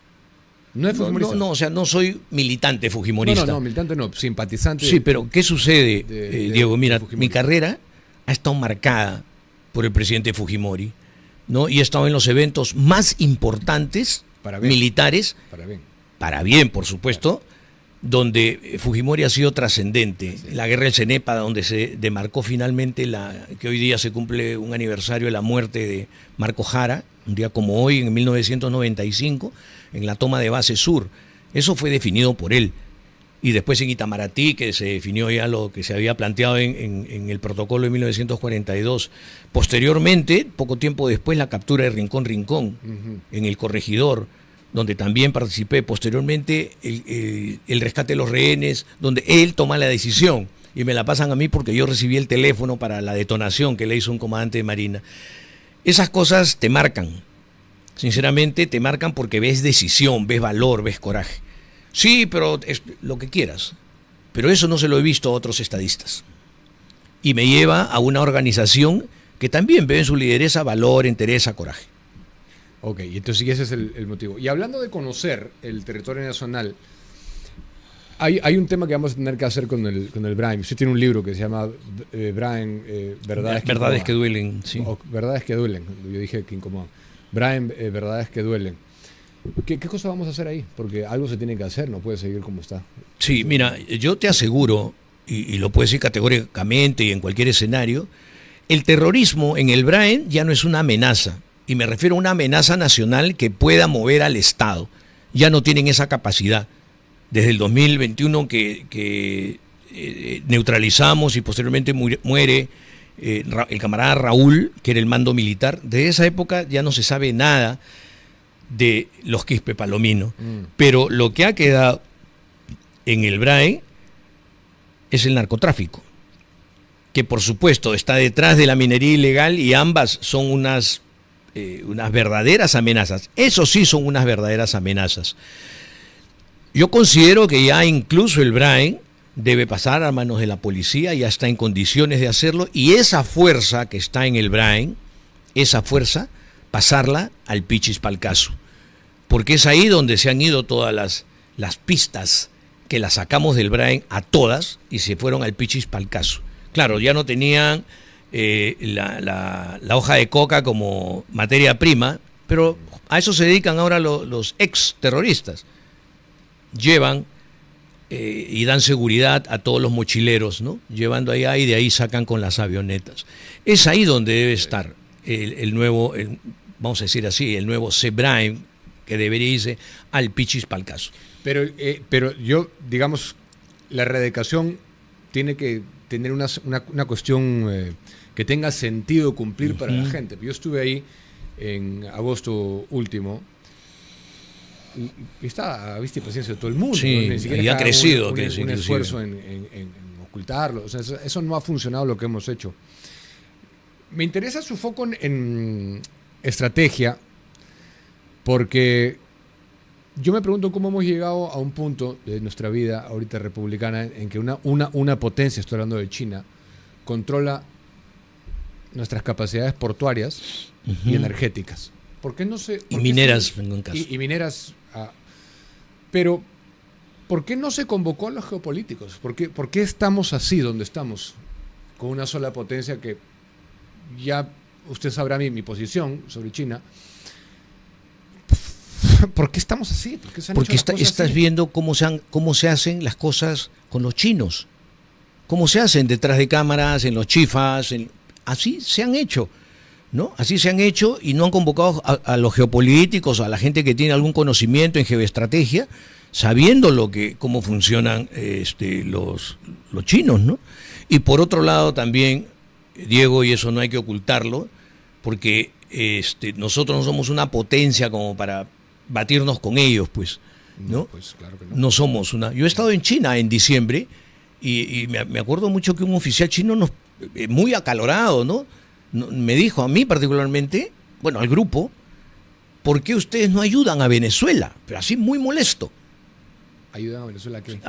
¿No es fujimorista? No, o sea, no soy militante fujimorista. No, militante no, simpatizante. Sí, pero ¿qué sucede, Diego? Mira, Fujimori. mi carrera ha estado marcada por el presidente Fujimori, ¿no? Y he estado en los eventos más importantes militares, para bien, por supuesto, donde Fujimori ha sido trascendente. Sí. La guerra del Cenepa, donde se demarcó finalmente que hoy día se cumple un aniversario de la muerte de Marco Jara, un día como hoy, en 1995, en la toma de Base Sur. Eso fue definido por él. Y después en Itamaraty, que se definió ya lo que se había planteado en el protocolo de 1942. Posteriormente, poco tiempo después, la captura de Rincón Rincón, en el Corregidor, donde también participé. Posteriormente, el rescate de los rehenes, donde él toma la decisión. Y me la pasan a mí porque yo recibí el teléfono para la detonación que le hizo un comandante de Marina. Esas cosas te marcan. Sinceramente, te marcan porque ves decisión, ves valor, ves coraje. Sí, pero es lo que quieras. Pero eso no se lo he visto a otros estadistas. Y me lleva a una organización que también ve en su lideresa valor, entereza, coraje. Ok, y entonces ese es el motivo. Y hablando de conocer el territorio nacional, hay un tema que vamos a tener que hacer con el Brian. Usted tiene un libro que se llama Brian, Verdades que duelen. Sí. Verdades que duelen. Yo dije que incomodan. Brian, Verdades que duelen. ¿Qué cosa vamos a hacer ahí? Porque algo se tiene que hacer, no puede seguir como está. Sí, mira, yo te aseguro, y lo puedo decir categóricamente y en cualquier escenario, el terrorismo en el Brain ya no es una amenaza, y me refiero a una amenaza nacional que pueda mover al Estado. Ya no tienen esa capacidad. Desde el 2021 que neutralizamos y posteriormente muere el camarada Raúl, que era el mando militar, de esa época ya no se sabe nada de los Quispe Palomino. Pero lo que ha quedado en el BRAE es el narcotráfico, que por supuesto está detrás de la minería ilegal, y ambas son unas verdaderas amenazas. Eso sí son unas verdaderas amenazas. Yo considero que ya incluso el BRAE debe pasar a manos de la policía, ya está en condiciones de hacerlo, y esa fuerza que está en el BRAE, esa fuerza, pasarla al Pichis Palcazo, porque es ahí donde se han ido todas las pistas que las sacamos del Brain a todas y se fueron al Pichis Palcazo. Claro, ya no tenían la hoja de coca como materia prima, pero a eso se dedican ahora los ex terroristas. Llevan y dan seguridad a todos los mochileros, ¿no? Llevando allá, y de ahí sacan con las avionetas. Es ahí donde debe estar el nuevo, vamos a decir así, el nuevo CEBRAIN, que debería irse al Pichis Palcazo. Pero yo, digamos, la erradicación tiene que tener una cuestión que tenga sentido cumplir para la gente. Yo estuve ahí en agosto último y está a vista y paciencia de todo el mundo. Sí, ¿no? Ni siquiera y ha crecido. un esfuerzo en ocultarlo. O sea, eso no ha funcionado lo que hemos hecho. Me interesa su foco en estrategia, porque yo me pregunto cómo hemos llegado a un punto de nuestra vida ahorita republicana en que una potencia, estoy hablando de China, controla nuestras capacidades portuarias y energéticas. ¿Por qué no se...? Y mineras, en un caso. Y mineras. Pero, ¿por qué no se convocó a los geopolíticos? ¿Por qué estamos así donde estamos? Con una sola potencia que ya usted sabrá mi posición sobre China. ¿Por qué estamos así? ¿Por qué se han Porque hecho las cosas estás así? viendo cómo se hacen las cosas con los chinos. Cómo se hacen detrás de cámaras, en los chifas. Así se han hecho, ¿no? Así se han hecho y no han convocado a los geopolíticos, a la gente que tiene algún conocimiento en geoestrategia, sabiendo cómo funcionan los chinos, ¿no? Y por otro lado también, Diego, y eso no hay que ocultarlo, porque nosotros no somos una potencia como para batirnos con ellos, pues, ¿no? Pues claro que no. No somos una. Yo he estado en China en diciembre y me acuerdo mucho que un oficial chino muy acalorado, ¿no? Me dijo a mí particularmente, bueno, al grupo, ¿por qué ustedes no ayudan a Venezuela? Pero así muy molesto. ¿Ayudan a Venezuela a qué?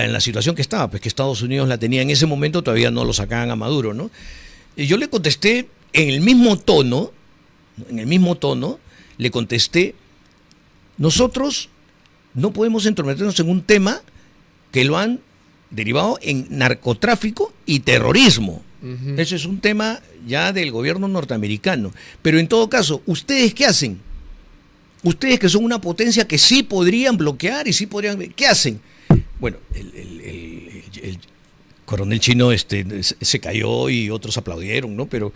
En la situación que estaba, pues que Estados Unidos la tenía en ese momento, todavía no lo sacaban a Maduro, ¿no? Y yo le contesté en el mismo tono, le contesté, nosotros no podemos entrometernos en un tema que lo han derivado en narcotráfico y terrorismo. Ese es un tema ya del gobierno norteamericano. Pero en todo caso, ¿ustedes qué hacen? Ustedes que son una potencia que sí podrían bloquear y sí podrían... ¿Qué hacen? Bueno, el coronel chino se cayó y otros aplaudieron, ¿no? Pero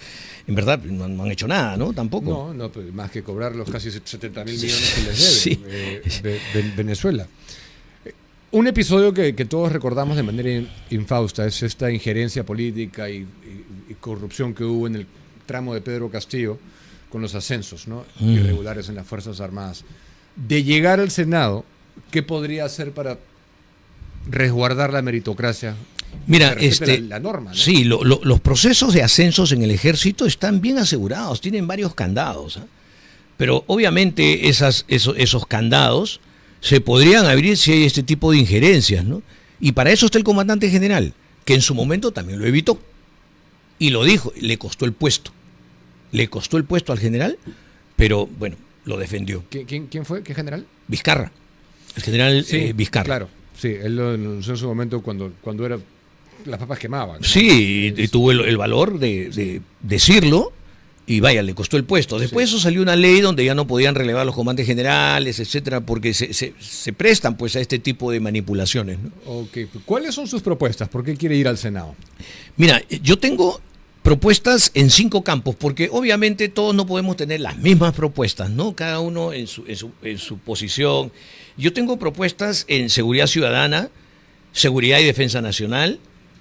en verdad no han hecho nada, ¿no? Tampoco. No, pues, más que cobrar los casi 70.000 millones que les debe Venezuela. Un episodio que todos recordamos de manera infausta es esta injerencia política y corrupción que hubo en el tramo de Pedro Castillo con los ascensos, ¿no? Irregulares en las Fuerzas Armadas. De llegar al Senado, ¿qué podría hacer para resguardar la meritocracia? Mira, la norma, ¿no? Sí, los procesos de ascensos en el ejército están bien asegurados, tienen varios candados, ¿eh? Pero obviamente esos candados se podrían abrir si hay este tipo de injerencias, ¿no? Y para eso está el comandante general, que en su momento también lo evitó. Y lo dijo, le costó el puesto. Le costó el puesto al general, pero bueno, lo defendió. ¿Quién fue? ¿Qué general? Vizcarra. El general Vizcarra. Claro, sí, él lo denunció en su momento cuando era las papas quemaban, ¿no? Sí, y tuvo el valor de decirlo. Y vaya, le costó el puesto. Después eso salió una ley donde ya no podían relevar los comandantes generales, etcétera, porque se prestan pues a este tipo de manipulaciones, ¿no? Okay. ¿Cuáles son sus propuestas? ¿Por qué quiere ir al Senado? Mira, yo tengo propuestas en 5 campos, porque obviamente todos no podemos tener las mismas propuestas, ¿no? Cada uno en su posición. Yo tengo propuestas en seguridad ciudadana, seguridad y defensa nacional,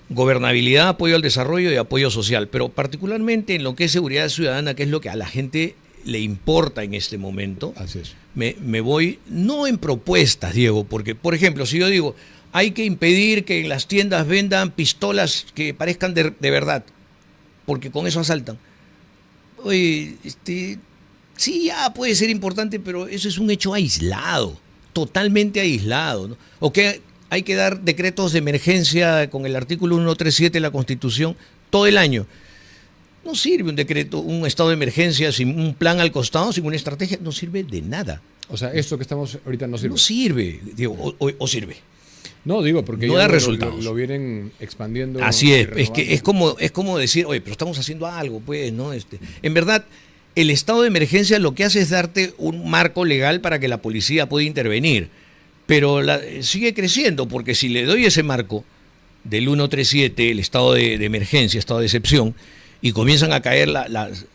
gobernabilidad, apoyo al desarrollo y apoyo social, pero particularmente en lo que es seguridad ciudadana, que es lo que a la gente le importa en este momento. Así es. Me voy, no en propuestas, Diego, porque, por ejemplo, si yo digo, hay que impedir que en las tiendas vendan pistolas que parezcan de verdad, porque con eso asaltan. Oye, sí, ya puede ser importante, pero eso es un hecho aislado, totalmente aislado, ¿no? O que hay que dar decretos de emergencia con el artículo 137 de la Constitución todo el año. No sirve un decreto, un estado de emergencia sin un plan al costado, sin una estrategia, no sirve de nada. O sea, esto que estamos ahorita no sirve. No sirve, digo, o sirve. No, digo, porque no ya da resultados. Lo vienen expandiendo. Así es que es como decir, oye, pero estamos haciendo algo, pues, ¿no? En verdad, el estado de emergencia lo que hace es darte un marco legal para que la policía pueda intervenir. Pero sigue creciendo, porque si le doy ese marco del 137, el estado de emergencia, estado de excepción, y comienzan a caer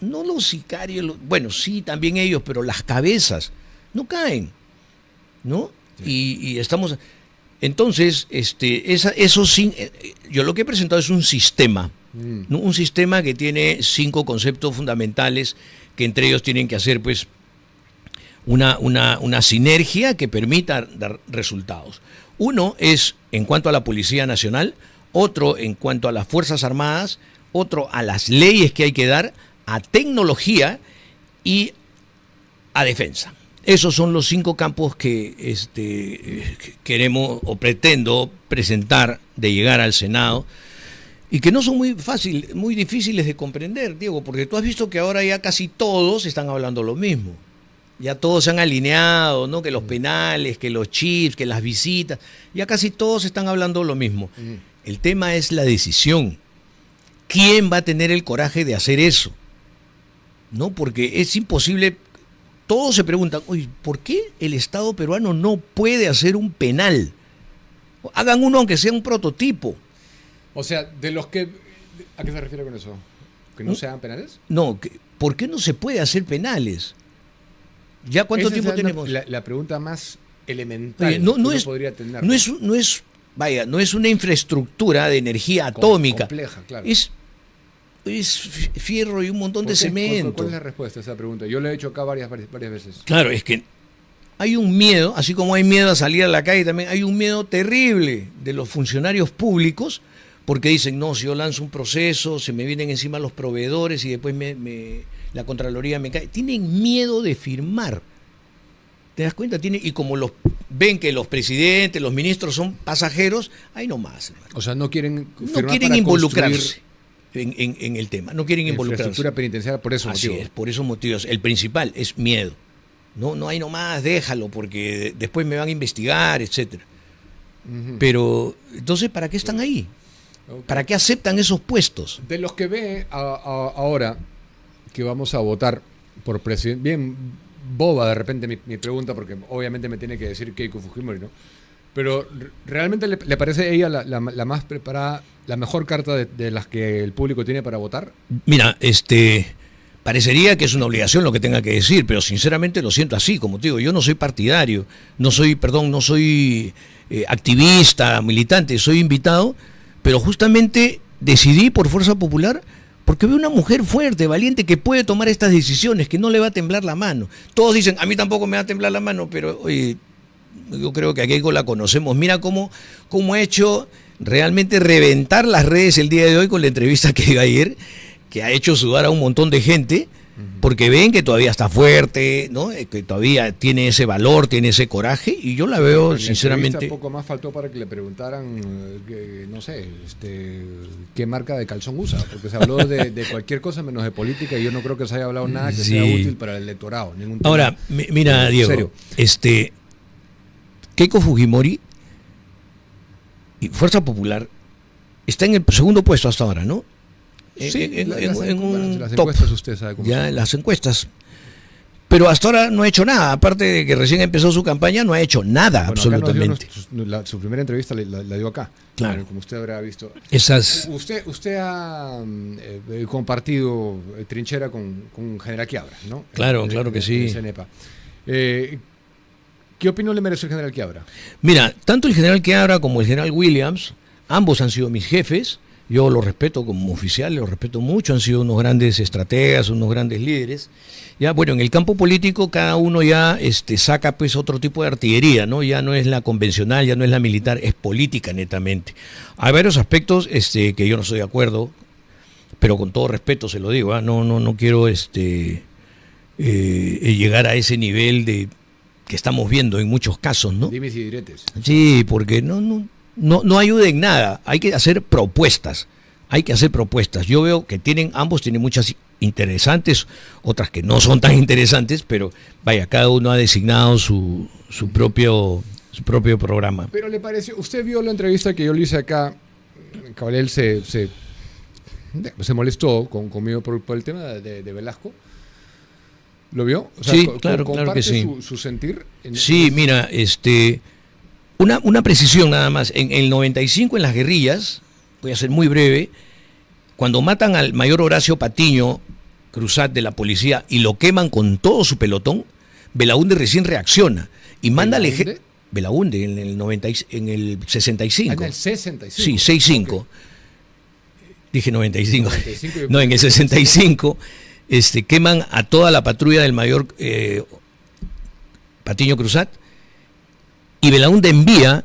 no los sicarios, bueno, sí, también ellos, pero las cabezas no caen, ¿no? Sí. Y estamos... Entonces, yo lo que he presentado es un sistema, ¿no? Un sistema que tiene 5 conceptos fundamentales, que entre ellos tienen que hacer, pues, una sinergia que permita dar resultados. Uno es en cuanto a la Policía Nacional, otro en cuanto a las Fuerzas Armadas, otro a las leyes que hay que dar, a tecnología y a defensa. Esos son los 5 campos que queremos o pretendo presentar de llegar al Senado y que no son muy difíciles de comprender, Diego, porque tú has visto que ahora ya casi todos están hablando lo mismo. Ya todos se han alineado, ¿no? Que los penales, que los chips, que las visitas, ya casi todos están hablando lo mismo. El tema es la decisión. ¿Quién va a tener el coraje de hacer eso? ¿No? Porque es imposible todos se preguntan, oye, ¿por qué el Estado peruano no puede hacer un penal? Hagan uno aunque sea un prototipo. O sea, de los que... ¿A qué se refiere con eso? ¿Que no sean penales? No, ¿por qué no se puede hacer penales? ¿Ya cuánto tiempo tenemos? La pregunta más elemental Oye, no que uno es, podría tener. no es una infraestructura de energía atómica. Compleja, claro. Es fierro y un montón de cemento. ¿Cuál es la respuesta a esa pregunta? Yo lo he hecho acá varias veces. Claro, es que hay un miedo, así como hay miedo a salir a la calle, también hay un miedo terrible de los funcionarios públicos, porque dicen, no, si yo lanzo un proceso, se me vienen encima los proveedores y después la Contraloría me cae. Tienen miedo de firmar. ¿Te das cuenta? Y como ven que los presidentes, los ministros son pasajeros, ahí nomás, hermano. O sea, no quieren involucrarse en el tema. No quieren involucrarse. Infraestructura penitenciaria por esos motivos. Así es, por esos motivos. El principal es miedo. No hay nomás, déjalo, porque después me van a investigar, etcétera. Pero, entonces, ¿para qué están ahí? Okay. ¿Para qué aceptan esos puestos? De los que ve ahora que vamos a votar por presidente, bien boba de repente mi pregunta, porque obviamente me tiene que decir Keiko Fujimori, ¿no? Pero ¿realmente le parece ella la más preparada, la mejor carta de las que el público tiene para votar? Mira, parecería que es una obligación lo que tenga que decir, pero sinceramente lo siento así, como te digo, yo no soy partidario, no soy activista, militante, soy invitado, pero justamente decidí por fuerza popular porque veo una mujer fuerte, valiente, que puede tomar estas decisiones, que no le va a temblar la mano. Todos dicen, a mí tampoco me va a temblar la mano, pero oye, yo creo que a Keiko la conocemos. Mira cómo ha hecho realmente reventar las redes el día de hoy con la entrevista que dio ayer, que ha hecho sudar a un montón de gente, porque ven que todavía está fuerte, ¿no? Que todavía tiene ese valor, tiene ese coraje, y yo la veo sinceramente... Poco más faltó para que le preguntaran, no sé, qué marca de calzón usa, porque se habló de cualquier cosa menos de política, y yo no creo que se haya hablado nada que sea útil para el electorado. Ningún tema. Ahora, mira, Diego, Keiko Fujimori y Fuerza Popular está en el segundo puesto hasta ahora, ¿no? Sí, en un las top. encuestas usted sabe cómo Ya son. en las encuestas. Pero hasta ahora no ha hecho nada, aparte de que recién empezó su campaña, no ha hecho nada, bueno, absolutamente. Su primera entrevista la dio acá, claro. Como usted habrá visto. Usted ha compartido trinchera con General Quiabra, ¿no? Claro, claro que sí. ¿Qué opinión le merece el General Quiabra? Mira, tanto el General Quiabra como el General Williams, ambos han sido mis jefes. Yo los respeto como oficiales, los respeto mucho, han sido unos grandes estrategas, unos grandes líderes. Ya, bueno, en el campo político cada uno ya saca pues otro tipo de artillería, ¿no? Ya no es la convencional, ya no es la militar, es política netamente. Hay varios aspectos que yo no estoy de acuerdo, pero con todo respeto se lo digo, ¿eh? No quiero llegar a ese nivel de que estamos viendo en muchos casos, ¿no? Dimes y diretes. Sí, porque no ayuda en nada, hay que hacer propuestas, Yo veo que ambos tienen muchas interesantes, otras que no son tan interesantes, pero vaya, cada uno ha designado su propio programa. Pero le pareció, usted vio la entrevista que yo le hice acá, Caballel se molestó conmigo por el tema de Velasco. ¿Lo vio? O sea, sí, claro que sí. Su sentir. Sí, mira, una precisión nada más. En el 95 en las guerrillas, voy a ser muy breve, cuando matan al mayor Horacio Patiño Cruzat de la policía y lo queman con todo su pelotón, Belaúnde recién reacciona y manda al ejército. Belaúnde en el 65. En el 65. Sí, 65. Okay. Dije 95. No, en el 65 queman a toda la patrulla del mayor Patiño Cruzat. Y Belaúnde envía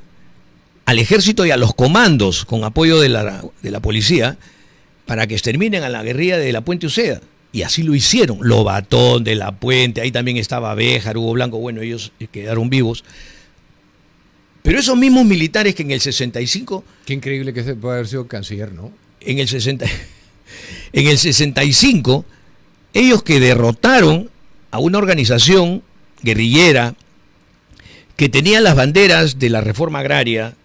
al ejército y a los comandos con apoyo de la policía para que exterminen a la guerrilla de la Puente Uceda. Y así lo hicieron. Lobatón, de la Puente, ahí también estaba Béjar, Hugo Blanco, bueno, ellos quedaron vivos. Pero esos mismos militares que en el 65... Qué increíble que se puede haber sido canciller, ¿no? En el 65, ellos que derrotaron a una organización guerrillera que tenía las banderas de la reforma agraria,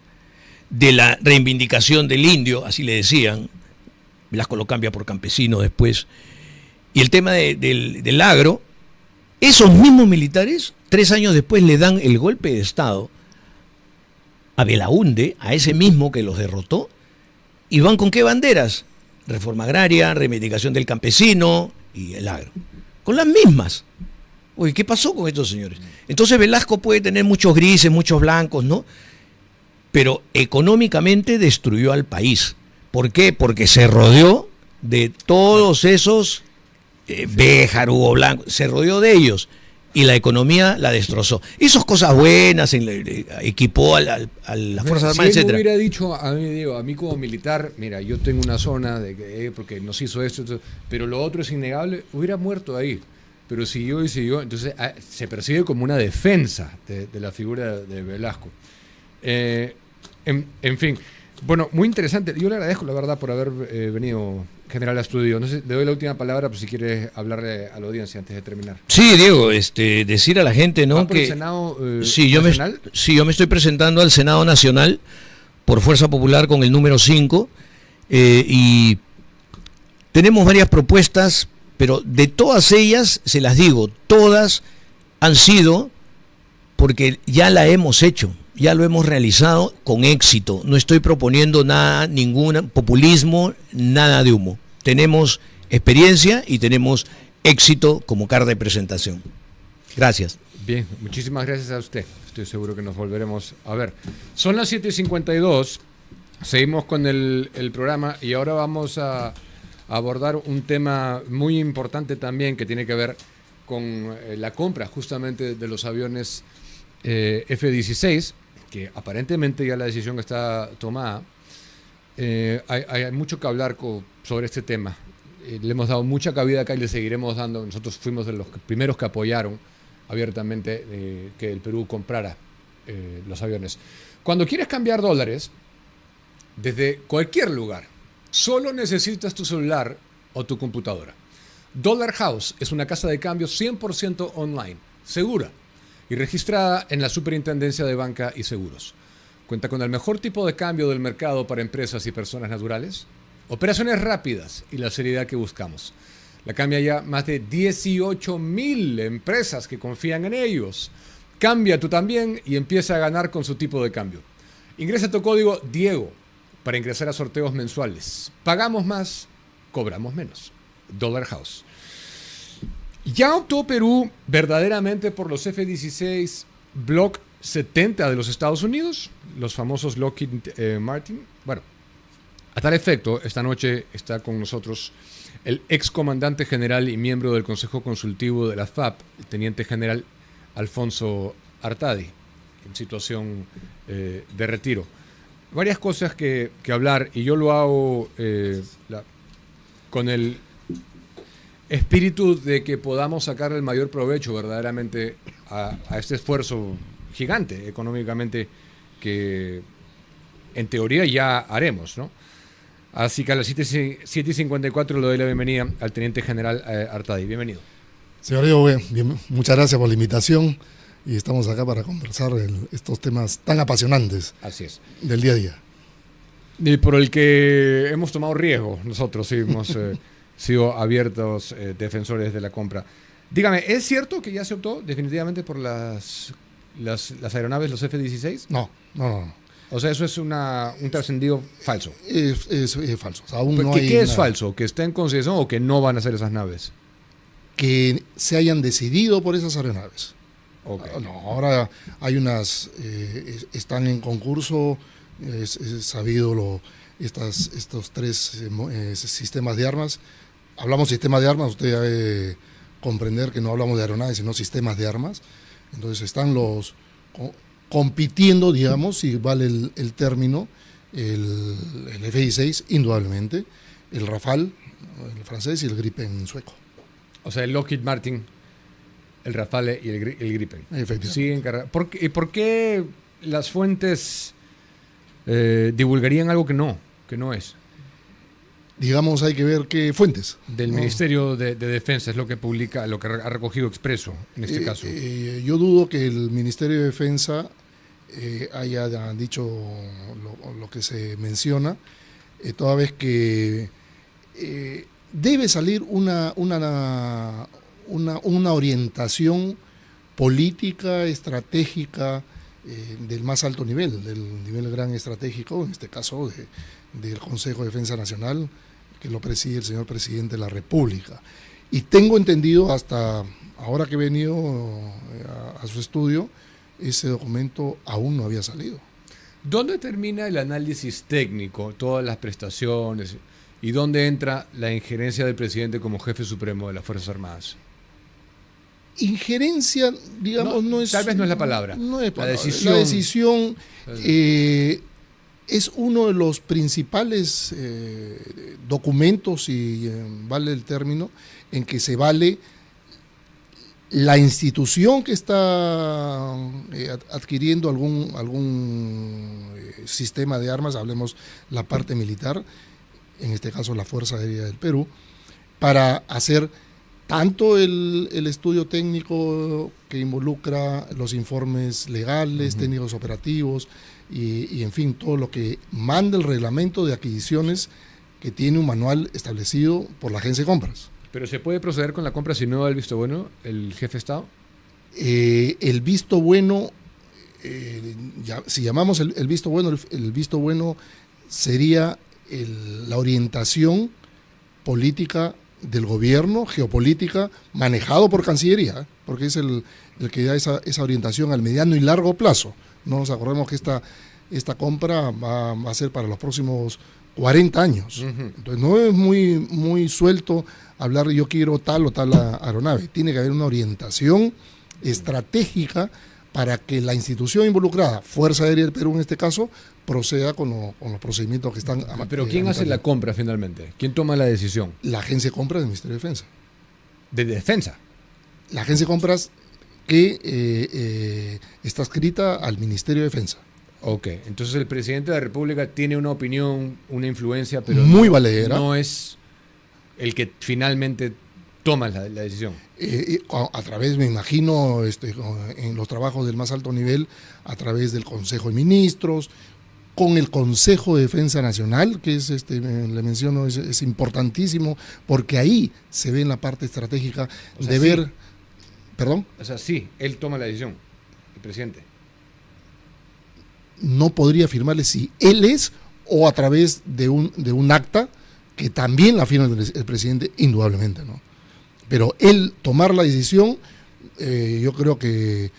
de la reivindicación del indio, así le decían, Velasco lo cambia por campesino después, y el tema del agro, Esos mismos militares, 3 años después, le dan el golpe de Estado a Belaúnde, a ese mismo que los derrotó, y van con qué banderas: reforma agraria, reivindicación del campesino y el agro. Con las mismas. Oye, ¿qué pasó con estos señores? Entonces Velasco puede tener muchos grises, muchos blancos, ¿no? Pero económicamente destruyó al país. ¿Por qué? Porque se rodeó de todos esos Béjar, Hugo Blanco, se rodeó de ellos y la economía la destrozó. Hizo cosas buenas, equipó a las Fuerzas Armadas, si él etc. me hubiera dicho a mí, Diego, a mí como militar, mira, yo tengo una zona de que, porque nos hizo esto, pero lo otro es innegable, hubiera muerto ahí. Pero siguió y siguió, entonces se percibe como una defensa de la figura de Velasco. En fin, bueno, muy interesante. Yo le agradezco, la verdad, por haber venido, General Astudillo. No sé, le doy la última palabra, pues si quieres hablarle a la audiencia antes de terminar. Sí, Diego, decir a la gente, ¿no? ¿Va por el Senado Nacional? Yo me estoy presentando al Senado Nacional por Fuerza Popular con el número 5 y tenemos varias propuestas, pero de todas ellas, se las digo, todas han sido porque ya la hemos hecho, ya lo hemos realizado con éxito. No estoy proponiendo nada, ningún populismo, nada de humo. Tenemos experiencia y tenemos éxito como carta de presentación. Gracias. Bien, muchísimas gracias a usted. Estoy seguro que nos volveremos a ver. Son las 7:52, seguimos con el programa y ahora vamos a abordar un tema muy importante también que tiene que ver con la compra justamente de los aviones F-16, que aparentemente ya la decisión está tomada. Hay mucho que hablar sobre este tema. Le hemos dado mucha cabida acá y le seguiremos dando. Nosotros fuimos de los primeros que apoyaron abiertamente que el Perú comprara los aviones. Cuando quieres cambiar dólares desde cualquier lugar, solo necesitas tu celular o tu computadora. Dollar House es una casa de cambio 100% online, segura y registrada en la Superintendencia de Banca y Seguros. Cuenta con el mejor tipo de cambio del mercado para empresas y personas naturales, operaciones rápidas y la seriedad que buscamos. La cambia ya más de 18,000 empresas que confían en ellos. Cambia tú también y empieza a ganar con su tipo de cambio. Ingresa tu código Diego para ingresar a sorteos mensuales. Pagamos más, cobramos menos. Dollar House. Ya optó Perú verdaderamente por los F-16 Block 70 de los Estados Unidos, los famosos Lockheed Martin. Bueno, a tal efecto, esta noche está con nosotros el excomandante general y miembro del Consejo Consultivo de la FAP, el teniente general Alfonso Artadi, en situación de retiro. Varias cosas que hablar y yo lo hago con el espíritu de que podamos sacar el mayor provecho verdaderamente a este esfuerzo gigante económicamente que en teoría ya haremos, ¿no? Así que a las 7:54 le doy la bienvenida al teniente general Artadi. Bienvenido. Señor Diego, muchas gracias por la invitación y estamos acá para conversar estos temas tan apasionantes. Así es. Del día a día. Y por el que hemos tomado riesgo nosotros, sí, hemos sido abiertos defensores de la compra. Dígame, ¿es cierto que ya se optó definitivamente por las aeronaves, los F-16? No. O sea, eso es un trascendido falso. Es falso. O sea, aún no ¿Qué es una... falso? ¿Que está en consideración o que no van a ser esas naves? Que se hayan decidido por esas aeronaves. Okay. No, ahora hay unas, están en concurso, es sabido estos 3 sistemas de armas. Hablamos sistemas de armas, usted debe comprender que no hablamos de aeronaves, sino sistemas de armas. Entonces están los compitiendo, digamos, si vale el término, el F-16, indudablemente, el Rafale, el francés, y el Gripen sueco. O sea, el Lockheed Martin, el Rafale y el Gripen. Efectivamente. Siguen cargando. ¿Por qué las fuentes divulgarían algo que no es? Digamos, hay que ver qué fuentes. Del Ministerio de Defensa es lo que publica, lo que ha recogido Expreso en este caso. Yo dudo que el Ministerio de Defensa haya dicho lo que se menciona, toda vez que debe salir una una orientación política, estratégica, del más alto nivel, del nivel gran estratégico, en este caso del Consejo de Defensa Nacional, que lo preside el señor presidente de la República. Y tengo entendido, hasta ahora que he venido a su estudio, ese documento aún no había salido. ¿Dónde termina el análisis técnico, todas las prestaciones, y dónde entra la injerencia del presidente como jefe supremo de las Fuerzas Armadas? Injerencia, digamos, no es... Tal vez no es la palabra. No es palabra. La decisión es uno de los principales documentos, y vale el término, en que se vale la institución que está adquiriendo algún sistema de armas, hablemos la parte militar, en este caso la Fuerza Aérea del Perú, para hacer tanto el estudio técnico que involucra los informes legales, técnicos operativos y en fin, todo lo que manda el reglamento de adquisiciones, que tiene un manual establecido por la Agencia de Compras. ¿Pero se puede proceder con la compra si no da el visto bueno el jefe de Estado? El visto bueno, si llamamos el visto bueno, el visto bueno sería la orientación política del gobierno, geopolítica, manejado por Cancillería, porque es el que da esa orientación al mediano y largo plazo. No nos acordemos que esta compra va a ser para los próximos 40 años. Entonces no es muy suelto hablar yo quiero tal o tal aeronave. Tiene que haber una orientación estratégica para que la institución involucrada, Fuerza Aérea del Perú en este caso, proceda con los procedimientos que están... ¿Pero quién hace la compra finalmente? ¿Quién toma la decisión? La Agencia de Compras del Ministerio de Defensa. ¿De Defensa? La Agencia de Compras que está adscrita al Ministerio de Defensa. Ok, entonces el presidente de la República tiene una opinión, una influencia, pero muy valedera. No es el que finalmente toma la decisión. A través, me imagino, en los trabajos del más alto nivel, a través del Consejo de Ministros, con el Consejo de Defensa Nacional, que es, le menciono, es importantísimo, porque ahí se ve en la parte estratégica de ver... Sí. ¿Perdón? O sea, sí, él toma la decisión, el presidente. No podría afirmarle si él es o a través de un acta que también la firma el presidente, indudablemente, ¿no? Pero él tomar la decisión, yo creo que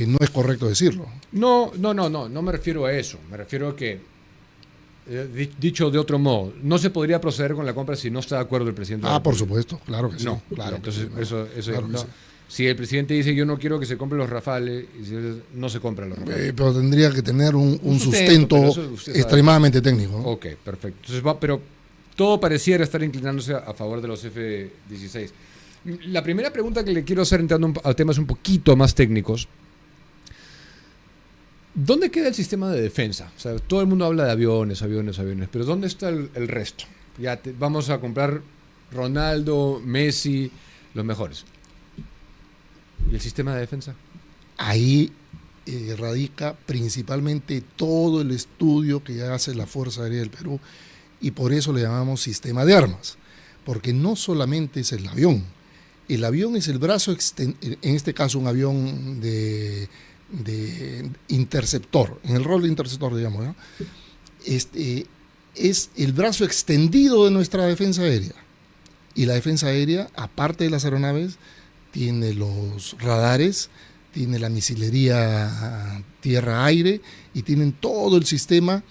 no es correcto decirlo. No me refiero a eso. Me refiero a que, dicho de otro modo, no se podría proceder con la compra si no está de acuerdo el presidente. Por supuesto, claro que sí. No, claro. Entonces, que sí, eso claro no. sí. Si el presidente dice yo no quiero que se compren los Rafales, no se compran los Rafales. Pero tendría que tener un sustento extremadamente técnico, ¿no? Ok, perfecto. Entonces pero todo pareciera estar inclinándose a favor de los F-16. La primera pregunta que le quiero hacer, entrando a temas un poquito más técnicos, ¿dónde queda el sistema de defensa? O sea, todo el mundo habla de aviones, pero ¿dónde está el resto? Vamos a comprar Ronaldo, Messi, los mejores. ¿Y el sistema de defensa? Ahí radica principalmente todo el estudio que hace la Fuerza Aérea del Perú, y por eso le llamamos sistema de armas, porque no solamente es el avión es el brazo, en este caso un avión de interceptor, en el rol de interceptor, digamos, ¿no? Es el brazo extendido de nuestra defensa aérea, y la defensa aérea, aparte de las aeronaves, tiene los radares, tiene la misilería tierra-aire, y tienen todo el sistema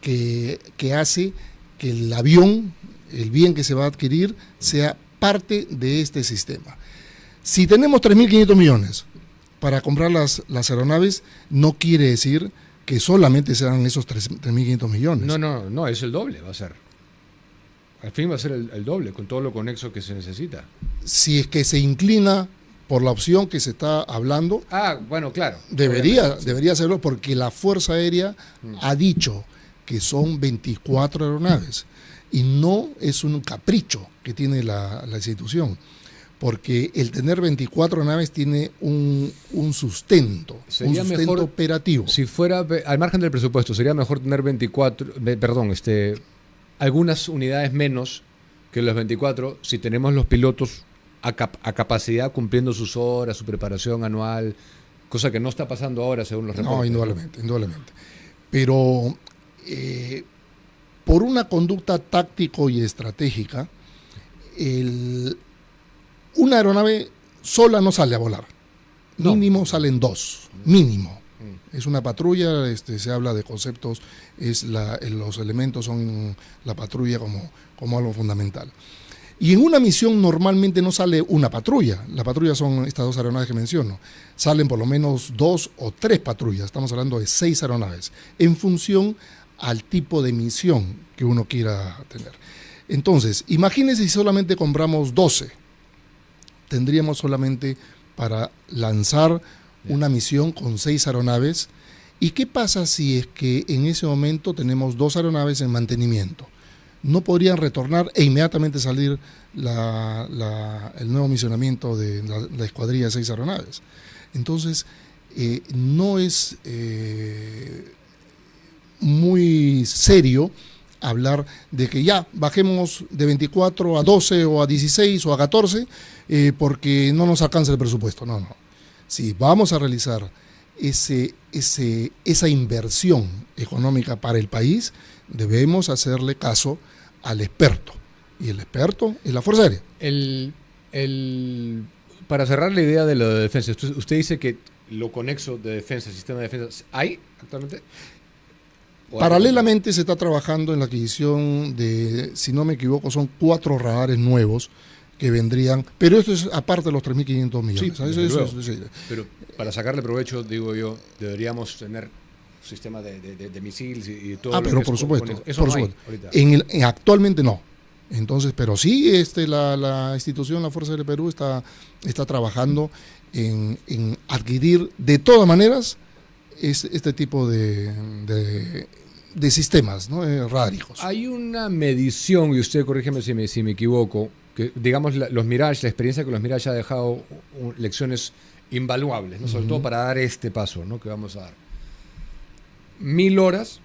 que hace que el avión, el bien que se va a adquirir, sea parte de este sistema. Si tenemos 3.500 millones para comprar las aeronaves, no quiere decir que solamente sean esos 3.500 millones. No, es el doble, va a ser. Al fin va a ser el doble, con todo lo conexo que se necesita. Si es que se inclina por la opción que se está hablando, bueno, claro. Debería hacerlo, porque la Fuerza Aérea ha dicho que son 24 aeronaves, y no es un capricho que tiene la institución, porque el tener 24 naves tiene un sustento, mejor, operativo. Si fuera al margen del presupuesto, sería mejor tener algunas unidades menos que los 24 si tenemos los pilotos a capacidad cumpliendo sus horas, su preparación anual, cosa que no está pasando ahora según los reportes. No, indudablemente, indudablemente. Pero por una conducta táctico y estratégica, una aeronave sola no sale a volar. No. Mínimo salen dos, mínimo. Es una patrulla, se habla de conceptos, los elementos son la patrulla como algo fundamental. Y en una misión normalmente no sale una patrulla. La patrulla son estas dos aeronaves que menciono. Salen por lo menos 2 o 3 patrullas. Estamos hablando de 6 aeronaves, en función al tipo de misión que uno quiera tener. Entonces, imagínense si solamente compramos 12. Tendríamos solamente para lanzar una misión con 6 aeronaves. ¿Y qué pasa si es que en ese momento tenemos 2 aeronaves en mantenimiento? No podrían retornar e inmediatamente salir el nuevo misionamiento de la escuadrilla de 6 aeronaves. Entonces, no es muy serio hablar de que ya bajemos de 24 a 12 o a 16 o a 14 porque no nos alcanza el presupuesto. No, no. Si vamos a realizar esa inversión económica para el país, debemos hacerle caso al experto. Y el experto es la Fuerza Aérea. Para cerrar la idea de lo de defensa, usted dice que lo conexo de defensa, sistema de defensa, ¿hay actualmente? Paralelamente se está trabajando en la adquisición de, si no me equivoco, son 4 radares nuevos que vendrían, pero esto es aparte de los 3.500 millones. Sí, pero para sacarle provecho, digo yo, deberíamos tener sistema de misiles y todo. Pero por supuesto, eso por no supuesto. Hay Actualmente no. Entonces, pero sí, la institución, la Fuerza Aérea de Perú está trabajando en adquirir de todas maneras este tipo de sistemas, ¿no? Radáricos. Hay una medición, y usted corrígeme si me equivoco, que digamos los Mirage, la experiencia con los Mirage ha dejado lecciones invaluables, ¿no? Sobre todo para dar este paso, ¿no? Que vamos a dar. 1000 horas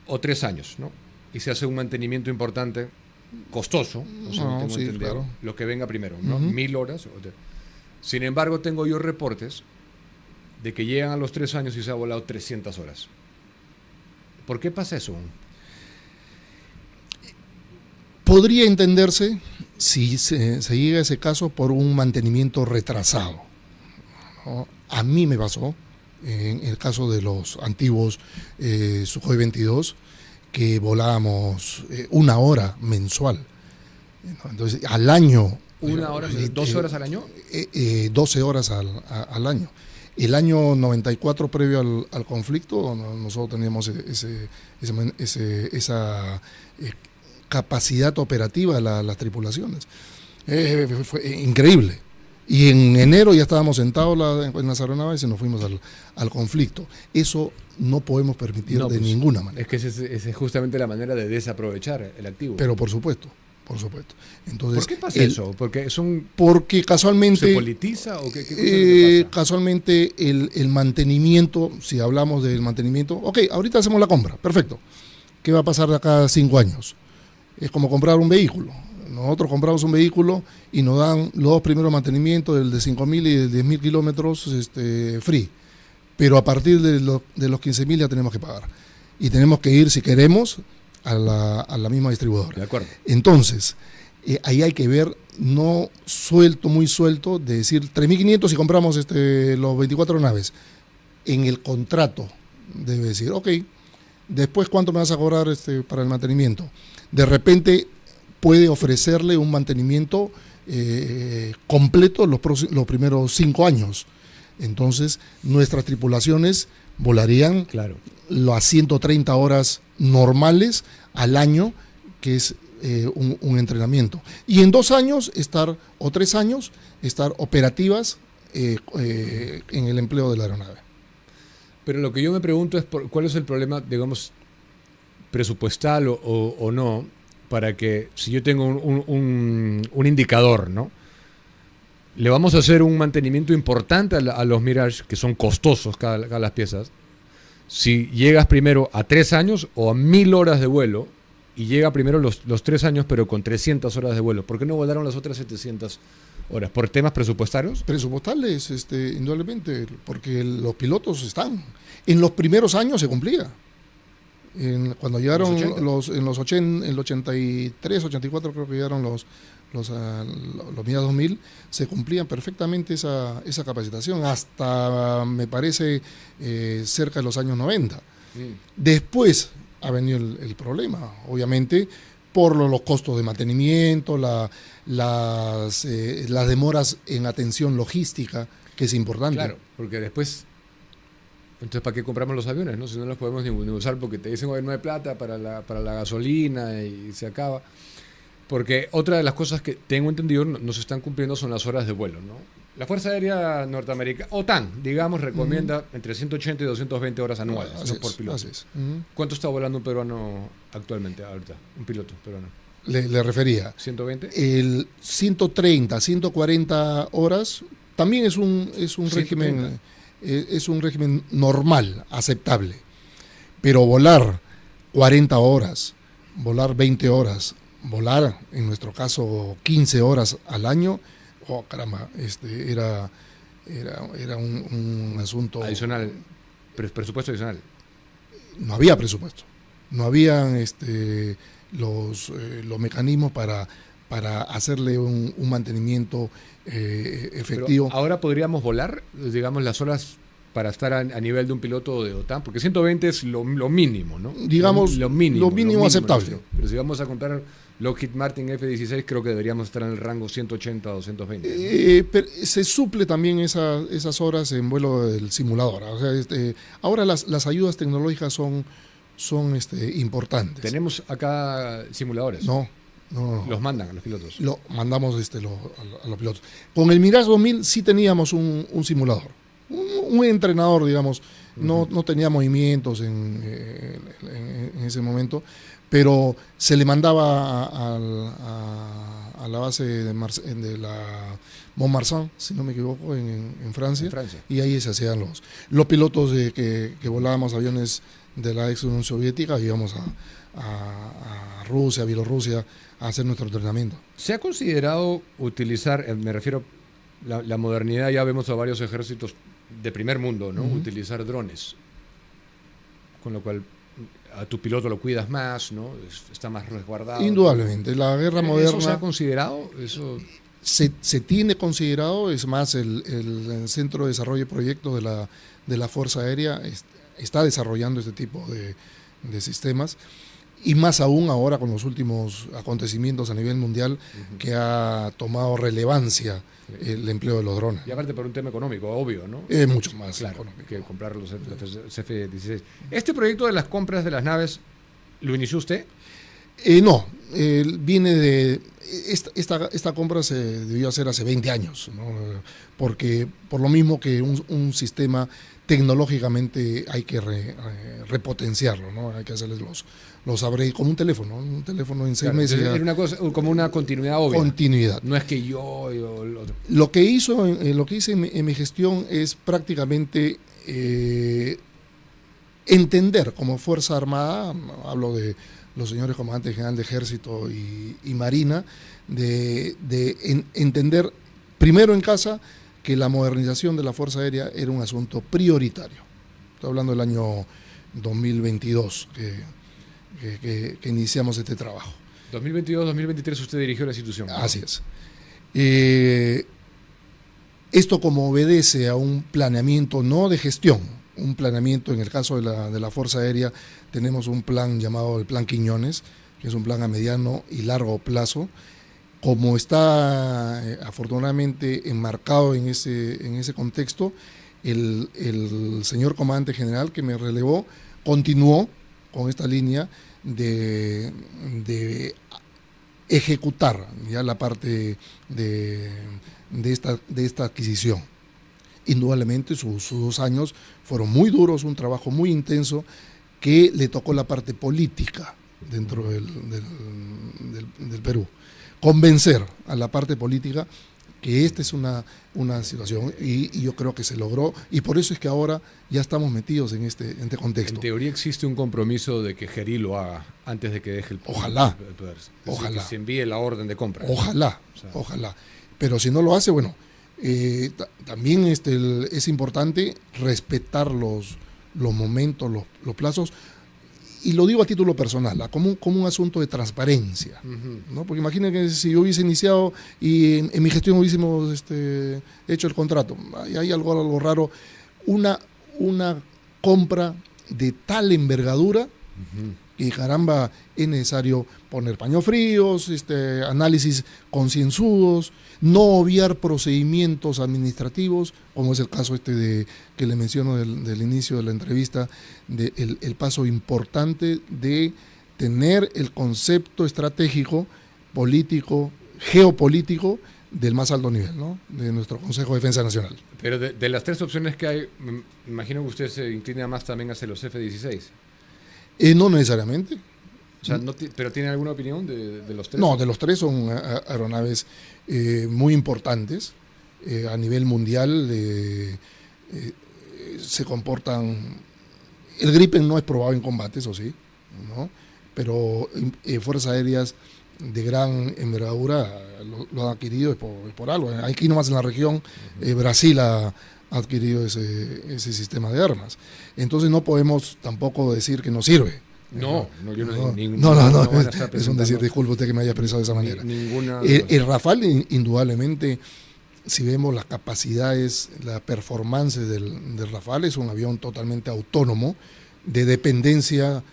o 3 años, ¿no? Y se hace un mantenimiento importante, costoso, claro. Lo que venga primero, ¿no? 1000 horas. Sin embargo, tengo yo reportes de que llegan a los 3 años y se ha volado 300 horas. ¿Por qué pasa eso? Podría entenderse si se llega a ese caso por un mantenimiento retrasado, ¿no? A mí me pasó en el caso de los antiguos Sukhoi 22 que volábamos 1 hora mensual, ¿no? Entonces al año 1 hora, 12 horas al año, 12 horas al año. El año 94 previo al conflicto nosotros teníamos esa capacidad operativa de las tripulaciones. Fue increíble. Y en enero ya estábamos sentados en las aeronaves y nos fuimos al conflicto. Eso no podemos permitir de ninguna manera. Es que esa es justamente la manera de desaprovechar el activo. Pero por supuesto. Entonces, ¿por qué pasa eso? Porque casualmente ¿se politiza o qué pasa? Casualmente el mantenimiento, si hablamos del mantenimiento, ahorita hacemos la compra, perfecto. ¿Qué va a pasar de acá a 5 años? Es como comprar un vehículo. Nosotros compramos un vehículo y nos dan los 2 primeros mantenimientos, el de 5.000 y el de 10.000 kilómetros free. Pero a partir de los 15.000 ya tenemos que pagar. Y tenemos que ir, si queremos, a la misma distribuidora. De acuerdo. Entonces, ahí hay que ver, no muy suelto, de decir 3.500 si compramos los 24 naves. En el contrato debe decir, después ¿cuánto me vas a cobrar para el mantenimiento? De repente puede ofrecerle un mantenimiento completo los primeros 5 años. Entonces, nuestras tripulaciones volarían las 130 horas normales al año, que es un entrenamiento. Y en 2 años o 3 años, estar operativas en el empleo de la aeronave. Pero lo que yo me pregunto es cuál es el problema, digamos, presupuestal o no, para que si yo tengo un indicador, ¿no? Le vamos a hacer un mantenimiento importante a los Mirage, que son costosos cada las piezas. Si llegas primero a 3 años o a 1000 horas de vuelo, y llega primero los 3 años, pero con 300 horas de vuelo, ¿por qué no volaron las otras 700 Ahora, ¿por temas presupuestarios? Presupuestales, indudablemente, porque los pilotos están. En los primeros años se cumplía. Cuando llegaron en el 83, 84 creo que llegaron los MIA 2000, se cumplían perfectamente esa capacitación, hasta me parece cerca de los años 90. Después ha venido el problema, obviamente, por los costos de mantenimiento, las demoras en atención logística, que es importante. Claro, porque después, entonces, ¿para qué compramos los aviones, no? Si no los podemos ni usar porque te dicen, no hay plata para la gasolina y se acaba. Porque otra de las cosas que tengo entendido no se están cumpliendo son las horas de vuelo, ¿no? La Fuerza Aérea Norteamericana, OTAN, digamos, recomienda entre 180 y 220 horas anuales, ¿no? Por piloto. Así es. ¿Cuánto está volando un peruano actualmente, ahorita? Un piloto peruano. Le refería. ¿120? El 130, 140 horas también es un 130. régimen, es un régimen normal, aceptable. Pero volar 40 horas, volar 20 horas, volar, en nuestro caso, 15 horas al año, oh caramba, era un asunto adicional, presupuesto adicional. No había presupuesto, no habían los mecanismos para hacerle un mantenimiento efectivo. Pero ahora podríamos volar, digamos, las horas para estar a nivel de un piloto de OTAN, porque 120 es lo mínimo, ¿no? Digamos, lo mínimo aceptable. Nuestro. Pero si vamos a comprar Lockheed Martin F-16, creo que deberíamos estar en el rango 180 o 220. Pero se suple también esas horas en vuelo del simulador. O sea, ahora las ayudas tecnológicas son importantes. ¿Tenemos acá simuladores? No. Los mandan a los pilotos. Lo mandamos a los pilotos. Con el Mirage 2000 sí teníamos un simulador. Un entrenador, digamos, no tenía movimientos en ese momento, pero se le mandaba a la base de la Montmarsan, si no me equivoco, en Francia, y ahí se hacían los pilotos que volábamos aviones de la ex Unión Soviética, íbamos a Rusia, Bielorrusia, a hacer nuestro entrenamiento. ¿Se ha considerado utilizar, me refiero, la modernidad, ya vemos a varios ejércitos de primer mundo, ¿no? Utilizar drones, con lo cual a tu piloto lo cuidas más, ¿no? Está más resguardado. Indudablemente, la guerra moderna... ¿Eso se ha considerado? ¿Eso? Se tiene considerado, es más, el Centro de Desarrollo y Proyectos de la Fuerza Aérea está desarrollando este tipo de sistemas, y más aún ahora con los últimos acontecimientos a nivel mundial, que ha tomado relevancia el empleo de los drones. Y aparte por un tema económico, obvio, ¿no? Mucho más económico que comprar los F-16. ¿Este proyecto de las compras de las naves lo inició usted? No, viene de... Esta compra se debió hacer hace 20 años, ¿no? Porque por lo mismo que un sistema tecnológicamente hay que repotenciarlo, ¿no? Hay que hacerles los upgrades como un teléfono en 6 meses. Era una cosa, como una continuidad obvia. Continuidad. No es que yo el otro. Lo que hice en mi gestión es prácticamente entender como Fuerza Armada, hablo de los señores comandantes general de Ejército y Marina, de entender primero en casa que la modernización de la Fuerza Aérea era un asunto prioritario. Estoy hablando del año 2022 que iniciamos este trabajo. 2022-2023 usted dirigió la institución, ¿no? Así es. Esto como obedece a un planeamiento no de gestión, un planeamiento, en el caso de la Fuerza Aérea, tenemos un plan llamado el Plan Quiñones, que es un plan a mediano y largo plazo. Como está afortunadamente enmarcado en ese contexto, el señor comandante general que me relevó continuó con esta línea de ejecutar ya la parte de esta adquisición. Indudablemente sus 2 años fueron muy duros, un trabajo muy intenso que le tocó la parte política dentro del Perú. Convencer a la parte política que esta es una situación y yo creo que se logró, y por eso es que ahora ya estamos metidos en este contexto. En teoría existe un compromiso de que Gerí lo haga antes de que deje el poder. Ojalá. Ojalá. Que se envíe la orden de compra. Ojalá, o sea, ojalá. Pero si no lo hace, bueno, también es importante respetar los momentos, los plazos, y lo digo a título personal, como un asunto de transparencia, ¿no? Porque imaginen que si yo hubiese iniciado y en mi gestión hubiésemos hecho el contrato, hay algo raro, una compra de tal envergadura, y caramba, es necesario poner paños fríos, análisis concienzudos, no obviar procedimientos administrativos, como es el caso que le menciono del inicio de la entrevista, el paso importante de tener el concepto estratégico, político, geopolítico del más alto nivel, ¿no? De nuestro Consejo de Defensa Nacional. Pero de las tres opciones que hay, me imagino que usted se inclina más también hacia los F-16. No necesariamente. O sea, ¿pero tiene alguna opinión de los tres? No, de los tres son aeronaves muy importantes. A nivel mundial se comportan... El Gripen no es probado en combate, eso sí, ¿no? Pero fuerzas aéreas de gran envergadura lo han adquirido por algo. Aquí nomás en la región, Brasil ha adquirido ese sistema de armas. Entonces no podemos tampoco decir que no sirve. No, yo no. Es un decir, disculpe usted que me haya expresado de esa manera. El Rafale, indudablemente, si vemos las capacidades, la performance del Rafale, es un avión totalmente autónomo, de dependencia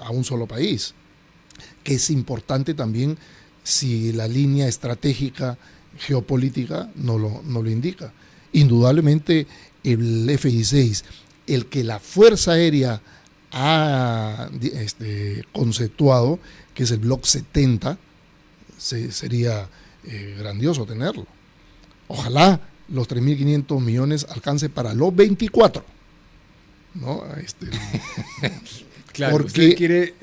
a un solo país, que es importante también si la línea estratégica geopolítica no lo indica. Indudablemente el F-16, el que la Fuerza Aérea ha conceptuado, que es el Block 70, sería grandioso tenerlo. Ojalá los 3.500 millones alcance para los 24, ¿no? Claro, porque usted quiere,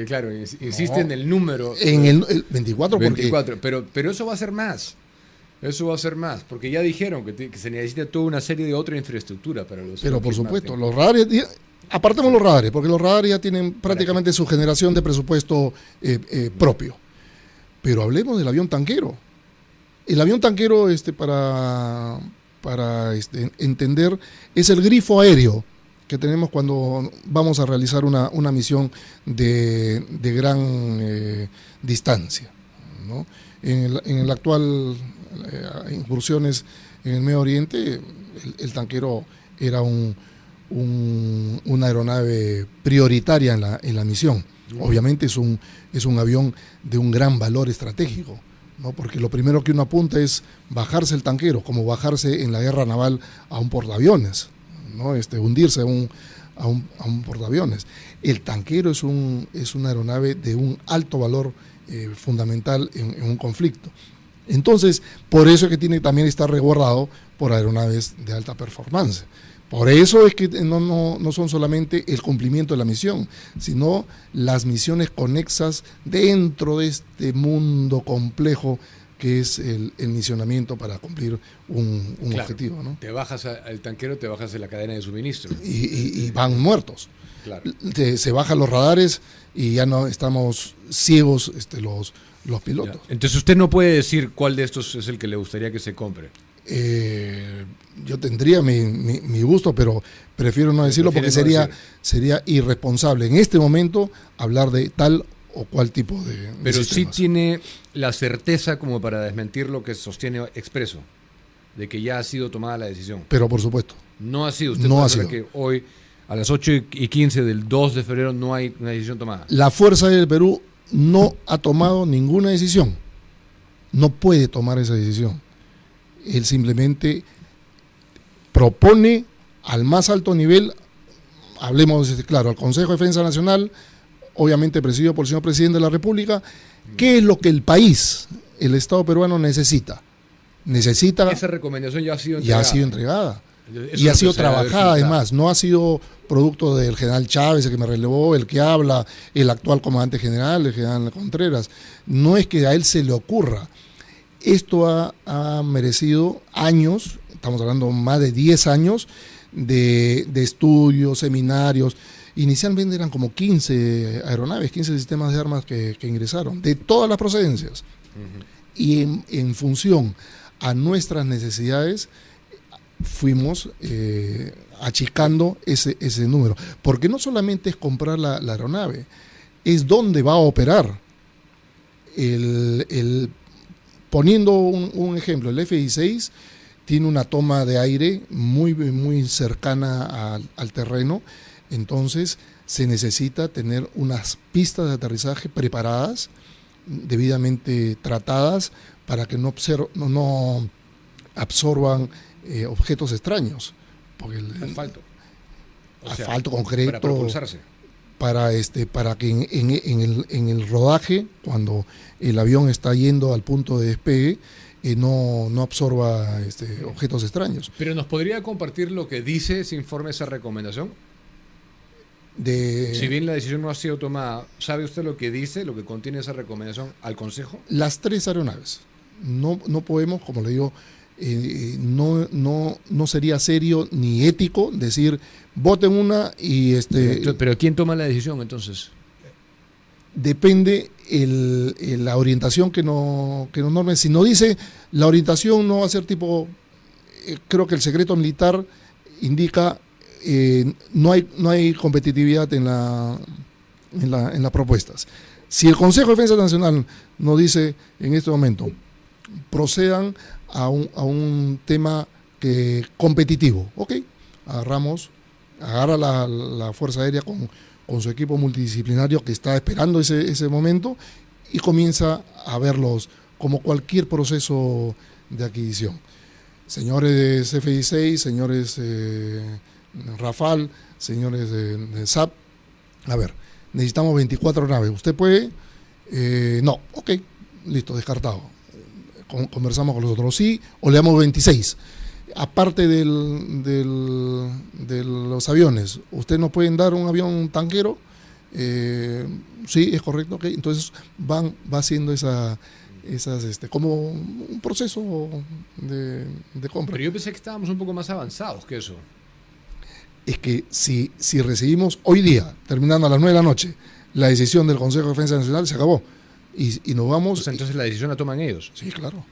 claro, insiste en el número. En el 24, 24, pero eso va a ser más. Eso va a ser más, porque ya dijeron que se necesita toda una serie de otra infraestructura para los... Pero por supuesto, los radares, apartemos los radares, porque los radares ya tienen prácticamente su generación de presupuesto propio. Pero hablemos del avión tanquero. El avión tanquero, para entender, es el grifo aéreo que tenemos cuando vamos a realizar una misión de gran distancia, ¿no? En el actual incursiones en el Medio Oriente, el tanquero era una aeronave prioritaria en la misión. Obviamente es un avión de un gran valor estratégico, ¿no? Porque lo primero que uno apunta es bajarse el tanquero, como bajarse en la guerra naval a un portaaviones, ¿no? Hundirse a un portaaviones. El tanquero es una aeronave de un alto valor fundamental en un conflicto. Entonces, por eso es que tiene que también estar resguardado por aeronaves de alta performance. Por eso es que no son solamente el cumplimiento de la misión, sino las misiones conexas dentro de este mundo complejo que es el misionamiento para cumplir un objetivo, ¿no? Te bajas al tanquero, te bajas de la cadena de suministro. Y van muertos. Claro. Se bajan los radares y ya no estamos ciegos los pilotos. Ya. Entonces usted no puede decir cuál de estos es el que le gustaría que se compre. Yo tendría mi gusto, pero prefiero no decirlo porque sería irresponsable en este momento hablar de tal o cual tipo de Pero sistemas. sí tiene la certeza como para desmentir lo que sostiene Expreso, de que ya ha sido tomada la decisión. Pero por supuesto. No ha sido. Usted no puede ha saber sido. que hoy, a las 8:15 del 2 de febrero, no hay una decisión tomada. La Fuerza Aérea del Perú no ha tomado ninguna decisión. No puede tomar esa decisión. Él simplemente propone al más alto nivel, hablemos, claro, al Consejo de Defensa Nacional, obviamente presidido por el señor Presidente de la República, qué es lo que el país, el Estado peruano necesita. Esa recomendación ya ha sido entregada. Ya ha sido entregada. Eso Y ha sido se debe trabajada, verificar. además, no ha sido producto del general Chávez, el que me relevó, el que habla, el actual comandante general, el general Contreras. No es que a él se le ocurra. Esto ha merecido años, estamos hablando más de 10 años, de estudios, seminarios. Inicialmente eran como 15 aeronaves, 15 sistemas de armas que ingresaron, de todas las procedencias. y en función a nuestras necesidades fuimos achicando ese número. Porque no solamente es comprar la aeronave, es dónde va a operar. Poniendo un ejemplo, el F-16 tiene una toma de aire muy, muy cercana al terreno, entonces se necesita tener unas pistas de aterrizaje preparadas, debidamente tratadas, para que no absorban objetos extraños. Porque asfalto, concreto, para propulsarse. Para que en el rodaje, cuando el avión está yendo al punto de despegue, no absorba objetos extraños. ¿Pero nos podría compartir lo que dice ese informe, esa recomendación? Si bien la decisión no ha sido tomada, ¿sabe usted lo que dice, lo que contiene esa recomendación al Consejo? Las 3 aeronaves. No podemos, como le digo, no sería serio ni ético decir voten una y Pero ¿quién toma la decisión entonces? Depende la orientación que nos norme. Si no dice la orientación no va a ser tipo, creo que el secreto militar indica no hay competitividad en las propuestas. Si el Consejo de Defensa Nacional nos dice en este momento procedan a un tema competitivo, ok, agarra la Fuerza Aérea con su equipo multidisciplinario que está esperando ese momento y comienza a verlos como cualquier proceso de adquisición. Señores F-16, señores Rafale, señores de SAP, a ver, necesitamos 24 naves, ¿usted puede? No, ok, listo, descartado. Conversamos con los otros, sí, o le damos 26. Aparte de los aviones, ¿usted nos pueden dar un avión tanquero? Sí, es correcto, okay. Entonces va haciendo esas como un proceso de compra. Pero yo pensé que estábamos un poco más avanzados que eso. Es que si recibimos hoy día, terminando a las 9 de la noche, la decisión del Consejo de Defensa Nacional, se acabó. Y nos vamos. O sea, entonces la decisión la toman ellos. Sí, claro.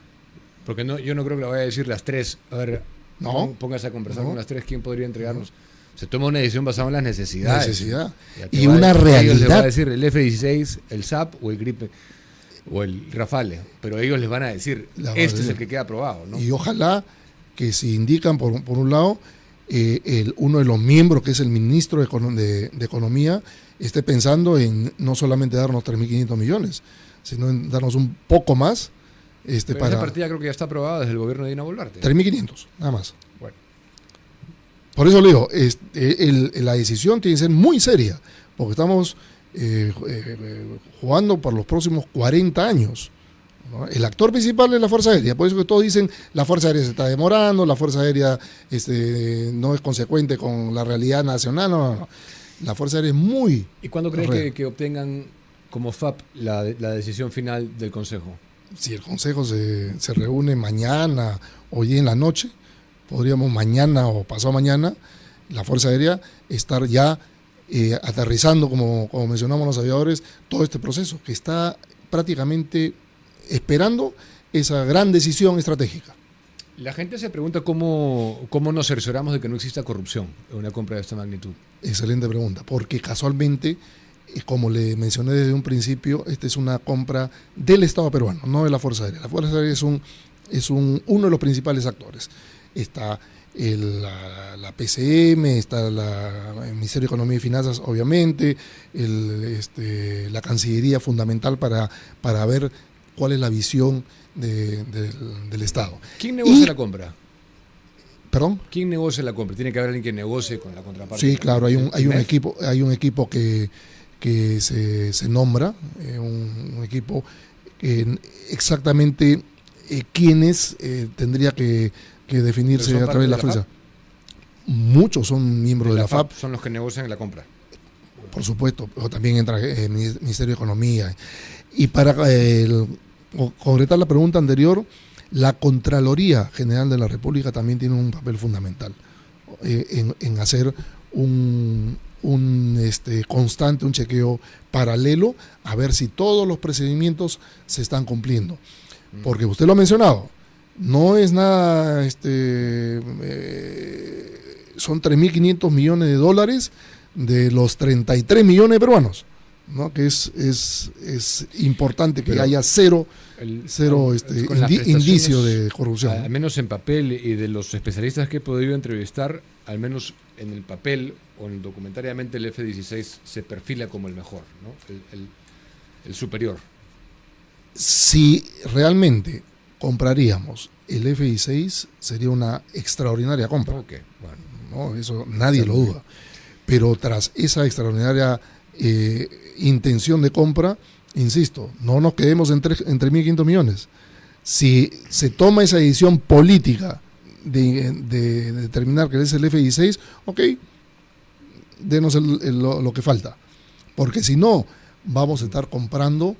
Porque yo no creo que la vaya a decir las 3. A ver, no, póngase a conversar con las 3. ¿Quién podría entregarnos? Se toma una decisión basada en las necesidades. Necesidad. Y una realidad. Ellos les van a decir el F-16, el SAP o el Gripen o el Rafale. Pero ellos les van a decir, este es el que queda aprobado, ¿no? Y ojalá que si indican por un lado, uno de los miembros, que es el ministro de Economía, esté pensando en no solamente darnos 3.500 millones, sino en darnos un poco más. Pero esa partida creo que ya está aprobada desde el gobierno de Dina Boluarte. 3.500, nada más. Bueno. Por eso le digo, la decisión tiene que ser muy seria, porque estamos jugando por los próximos 40 años. ¿No? El actor principal es la Fuerza Aérea, por eso que todos dicen la Fuerza Aérea se está demorando, la Fuerza Aérea no es consecuente con la realidad nacional, no. La Fuerza Aérea es muy... ¿Y cuándo cree que obtengan como FAP la decisión final del Consejo? Si el Consejo se reúne mañana o hoy en la noche, podríamos mañana o pasado mañana, la Fuerza Aérea estar ya aterrizando, como mencionamos los aviadores, todo este proceso, que está prácticamente esperando esa gran decisión estratégica. La gente se pregunta cómo nos cercioramos de que no exista corrupción en una compra de esta magnitud. Excelente pregunta, porque casualmente, como le mencioné desde un principio, esta es una compra del Estado peruano, no de la Fuerza Aérea. La Fuerza Aérea es uno de los principales actores. Está la PCM, está el Ministerio de Economía y Finanzas, obviamente, la Cancillería fundamental para ver cuál es la visión del Estado. ¿Quién negocia la compra? ¿Perdón? ¿Quién negocia la compra? Tiene que haber alguien que negocie con la contraparte. Sí, claro, hay un equipo que se nombra, un equipo que exactamente quiénes tendría que definirse a través de la fuerza. Muchos son miembros de la FAP. Son los que negocian la compra. Por supuesto, pero también entra el Ministerio de Economía. Y para concretar la pregunta anterior, la Contraloría General de la República también tiene un papel fundamental en hacer un constante, un chequeo paralelo, a ver si todos los procedimientos se están cumpliendo. porque usted lo ha mencionado, no es nada, son 3.500 millones de dólares de los 33 millones de peruanos, ¿no? Que es importante que haya cero indicio de corrupción, ¿no? Al menos en papel, y de los especialistas que he podido entrevistar, al menos en el papel o en documentariamente, el F-16 se perfila como el mejor, ¿no? El superior. Si realmente compraríamos el F-16, sería una extraordinaria compra. Okay, bueno. ¿No? Eso nadie lo duda. Pero tras esa extraordinaria intención de compra, insisto, no nos quedemos en 3.500 millones. Si se toma esa decisión política de determinar que es el F-16, ok, denos lo que falta. Porque si no, vamos a estar comprando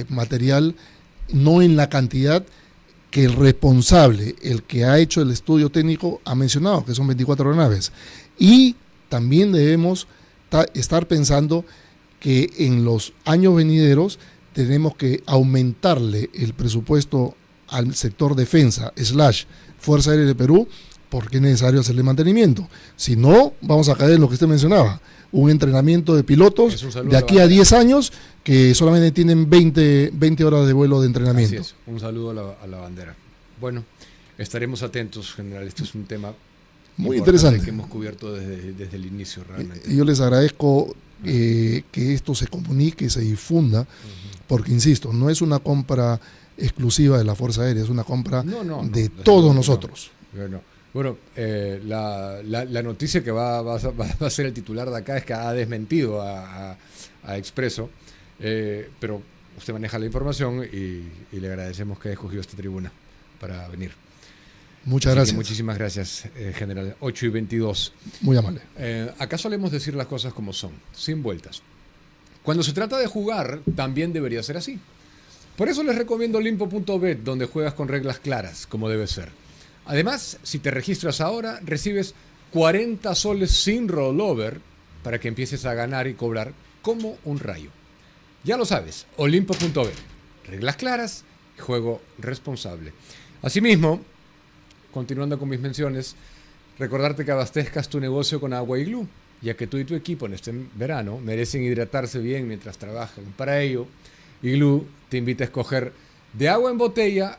material no en la cantidad que el responsable, el que ha hecho el estudio técnico, ha mencionado, que son 24 aeronaves. Y también debemos estar pensando que en los años venideros tenemos que aumentarle el presupuesto al sector defensa / Fuerza Aérea de Perú, porque es necesario hacerle mantenimiento. Si no, vamos a caer en lo que usted mencionaba, un entrenamiento de pilotos de aquí a 10 años que solamente tienen 20 horas de vuelo de entrenamiento. Así es. Un saludo a la bandera. Bueno, estaremos atentos, general. Este es un tema muy interesante que hemos cubierto desde el inicio, realmente. Yo les agradezco que esto se comunique, se difunda, porque insisto, no es una compra exclusiva de la Fuerza Aérea, es una compra de todos nosotros. Bueno, la noticia que va a ser el titular de acá es que ha desmentido a Expreso, pero usted maneja la información y le agradecemos que haya escogido esta tribuna para venir. Muchas gracias. Muchísimas gracias, general. 8:22. Muy amable. Acá solemos decir las cosas como son, sin vueltas. Cuando se trata de jugar, también debería ser así. Por eso les recomiendo limpo.bet, donde juegas con reglas claras, como debe ser. Además, si te registras ahora, recibes 40 soles sin rollover para que empieces a ganar y cobrar como un rayo. Ya lo sabes, olimpo.bet. Reglas claras, juego responsable. Asimismo, continuando con mis menciones, recordarte que abastezcas tu negocio con agua Iglú, ya que tú y tu equipo en este verano merecen hidratarse bien mientras trabajan. Para ello, Iglú te invita a escoger de agua en botella,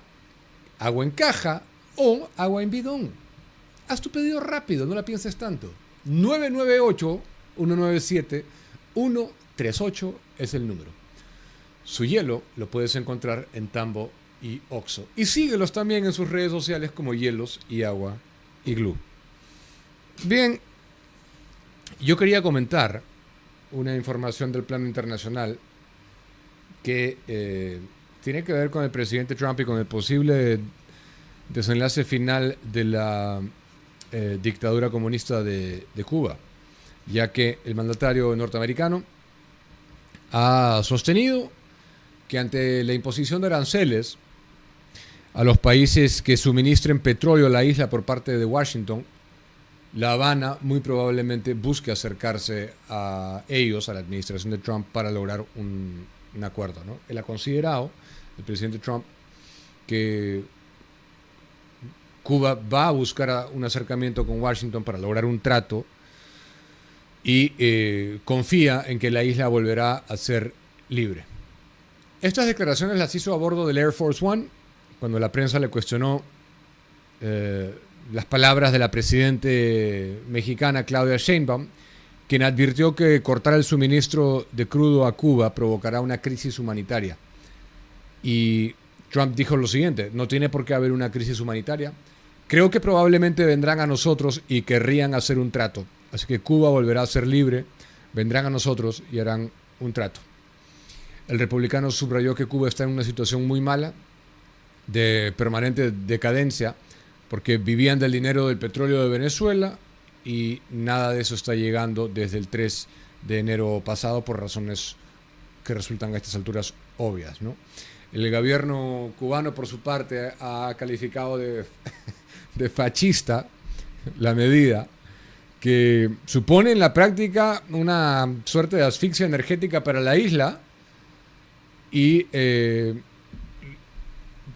agua en caja o agua en bidón. Haz tu pedido rápido, no la pienses tanto. 998-197-138 es el número. Su hielo lo puedes encontrar en Tambo y Oxxo. Y síguelos también en sus redes sociales como Hielos y Agua Iglú. Bien, yo quería comentar una información del plano internacional que tiene que ver con el presidente Trump y con el posible desenlace final de la dictadura comunista de Cuba, ya que el mandatario norteamericano ha sostenido que ante la imposición de aranceles a los países que suministren petróleo a la isla por parte de Washington, La Habana muy probablemente busque acercarse a ellos, a la administración de Trump, para lograr un acuerdo, ¿no? Él ha considerado, el presidente Trump, que Cuba va a buscar un acercamiento con Washington para lograr un trato y confía en que la isla volverá a ser libre. Estas declaraciones las hizo a bordo del Air Force One cuando la prensa le cuestionó las palabras de la presidenta mexicana Claudia Sheinbaum, quien advirtió que cortar el suministro de crudo a Cuba provocará una crisis humanitaria. Y Trump dijo lo siguiente: no tiene por qué haber una crisis humanitaria. Creo que probablemente vendrán a nosotros y querrían hacer un trato. Así que Cuba volverá a ser libre, vendrán a nosotros y harán un trato. El republicano subrayó que Cuba está en una situación muy mala, de permanente decadencia, porque vivían del dinero del petróleo de Venezuela y nada de eso está llegando desde el 3 de enero pasado por razones que resultan a estas alturas obvias, ¿no? El gobierno cubano, por su parte, ha calificado de fascista la medida, que supone en la práctica una suerte de asfixia energética para la isla y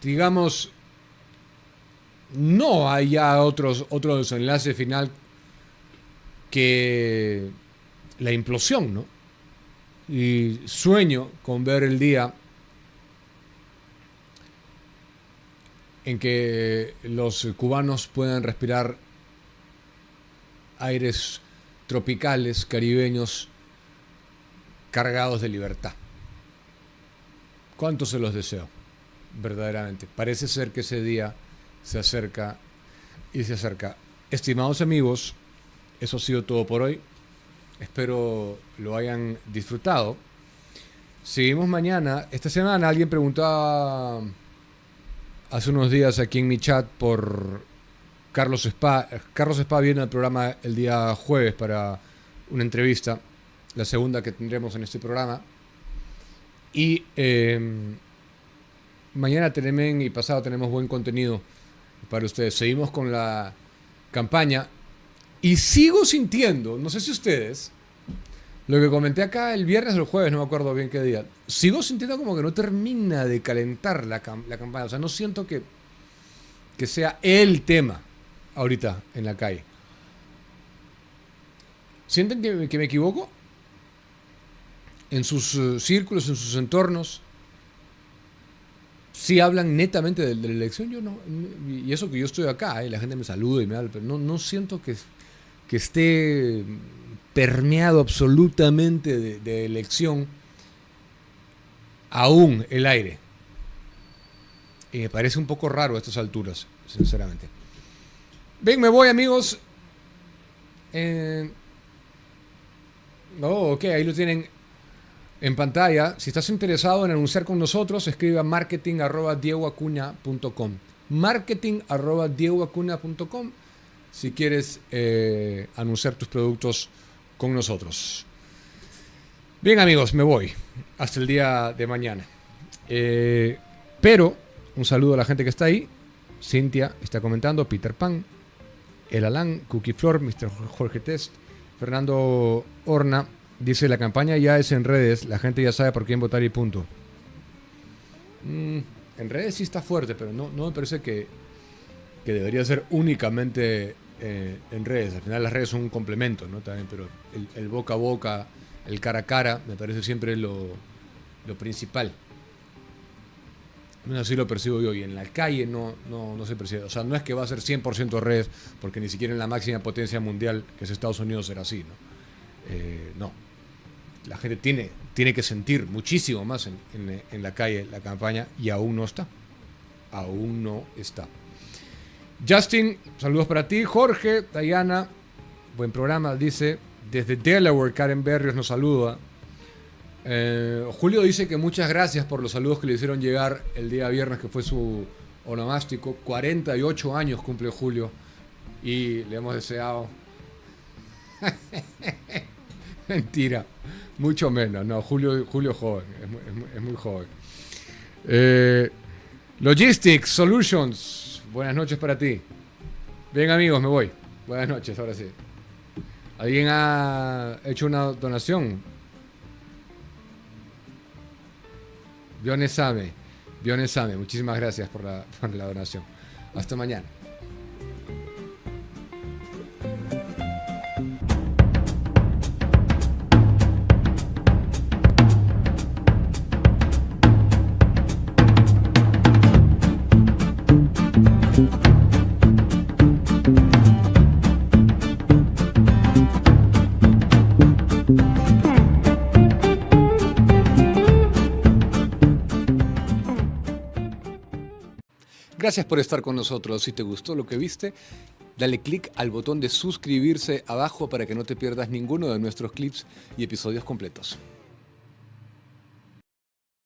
digamos, no haya otro desenlace final que la implosión, ¿no? Y sueño con ver el día en que los cubanos puedan respirar aires tropicales, caribeños, cargados de libertad. ¿Cuánto se los deseo? Verdaderamente. Parece ser que ese día se acerca y se acerca. Estimados amigos, eso ha sido todo por hoy. Espero lo hayan disfrutado. Seguimos mañana. Esta semana alguien preguntaba hace unos días aquí en mi chat por Carlos Spa. Carlos Spa viene al programa el día jueves para una entrevista, la segunda que tendremos en este programa. Y mañana y pasado tenemos buen contenido para ustedes. Seguimos con la campaña y sigo sintiendo, no sé si ustedes, lo que comenté acá el viernes o el jueves, no me acuerdo bien qué día, sigo sintiendo como que no termina de calentar la campaña. O sea, no siento que sea el tema ahorita en la calle. ¿Sienten que me equivoco? En sus círculos, en sus entornos, sí hablan netamente de la elección. Yo no, y eso que yo estoy acá, la gente me saluda y me habla, pero no siento que esté permeado absolutamente de elección aún el aire. Y me parece un poco raro a estas alturas, sinceramente. Bien, me voy, amigos. Ok, ahí lo tienen en pantalla. Si estás interesado en anunciar con nosotros, escribe a marketing@diegoacuña.com. marketing@diegoacuña.com si quieres anunciar tus productos con nosotros. Bien, amigos, me voy. Hasta el día de mañana. Pero un saludo a la gente que está ahí. Cintia está comentando, Peter Pan, El Alan, Cookie Flor, Mr. Jorge Test, Fernando Horna. Dice, la campaña ya es en redes, la gente ya sabe por quién votar y punto. En redes sí está fuerte, pero no me parece que debería ser únicamente en redes. Al final las redes son un complemento, ¿no? También, pero el boca a boca, el cara a cara, me parece siempre lo principal. Así lo percibo yo, y en la calle no se percibe. O sea, no es que va a ser 100% redes, porque ni siquiera en la máxima potencia mundial, que es Estados Unidos, será así, ¿no? No. La gente tiene que sentir muchísimo más en la calle la campaña, y aún no está. Aún no está. Justin, saludos para ti. Jorge, Diana, buen programa, dice. Desde Delaware, Karen Berrios nos saluda. Julio dice que muchas gracias por los saludos que le hicieron llegar el día viernes, que fue su onomástico. 48 años cumple Julio y le hemos deseado... Mentira, mucho menos. No, Julio es joven, es muy joven. Logistics Solutions, buenas noches para ti. Bien, amigos, me voy. Buenas noches, ahora sí. ¿Alguien ha hecho una donación? Bionesame, muchísimas gracias por la donación. Hasta mañana. Gracias por estar con nosotros. Si te gustó lo que viste, dale click al botón de suscribirse abajo para que no te pierdas ninguno de nuestros clips y episodios completos.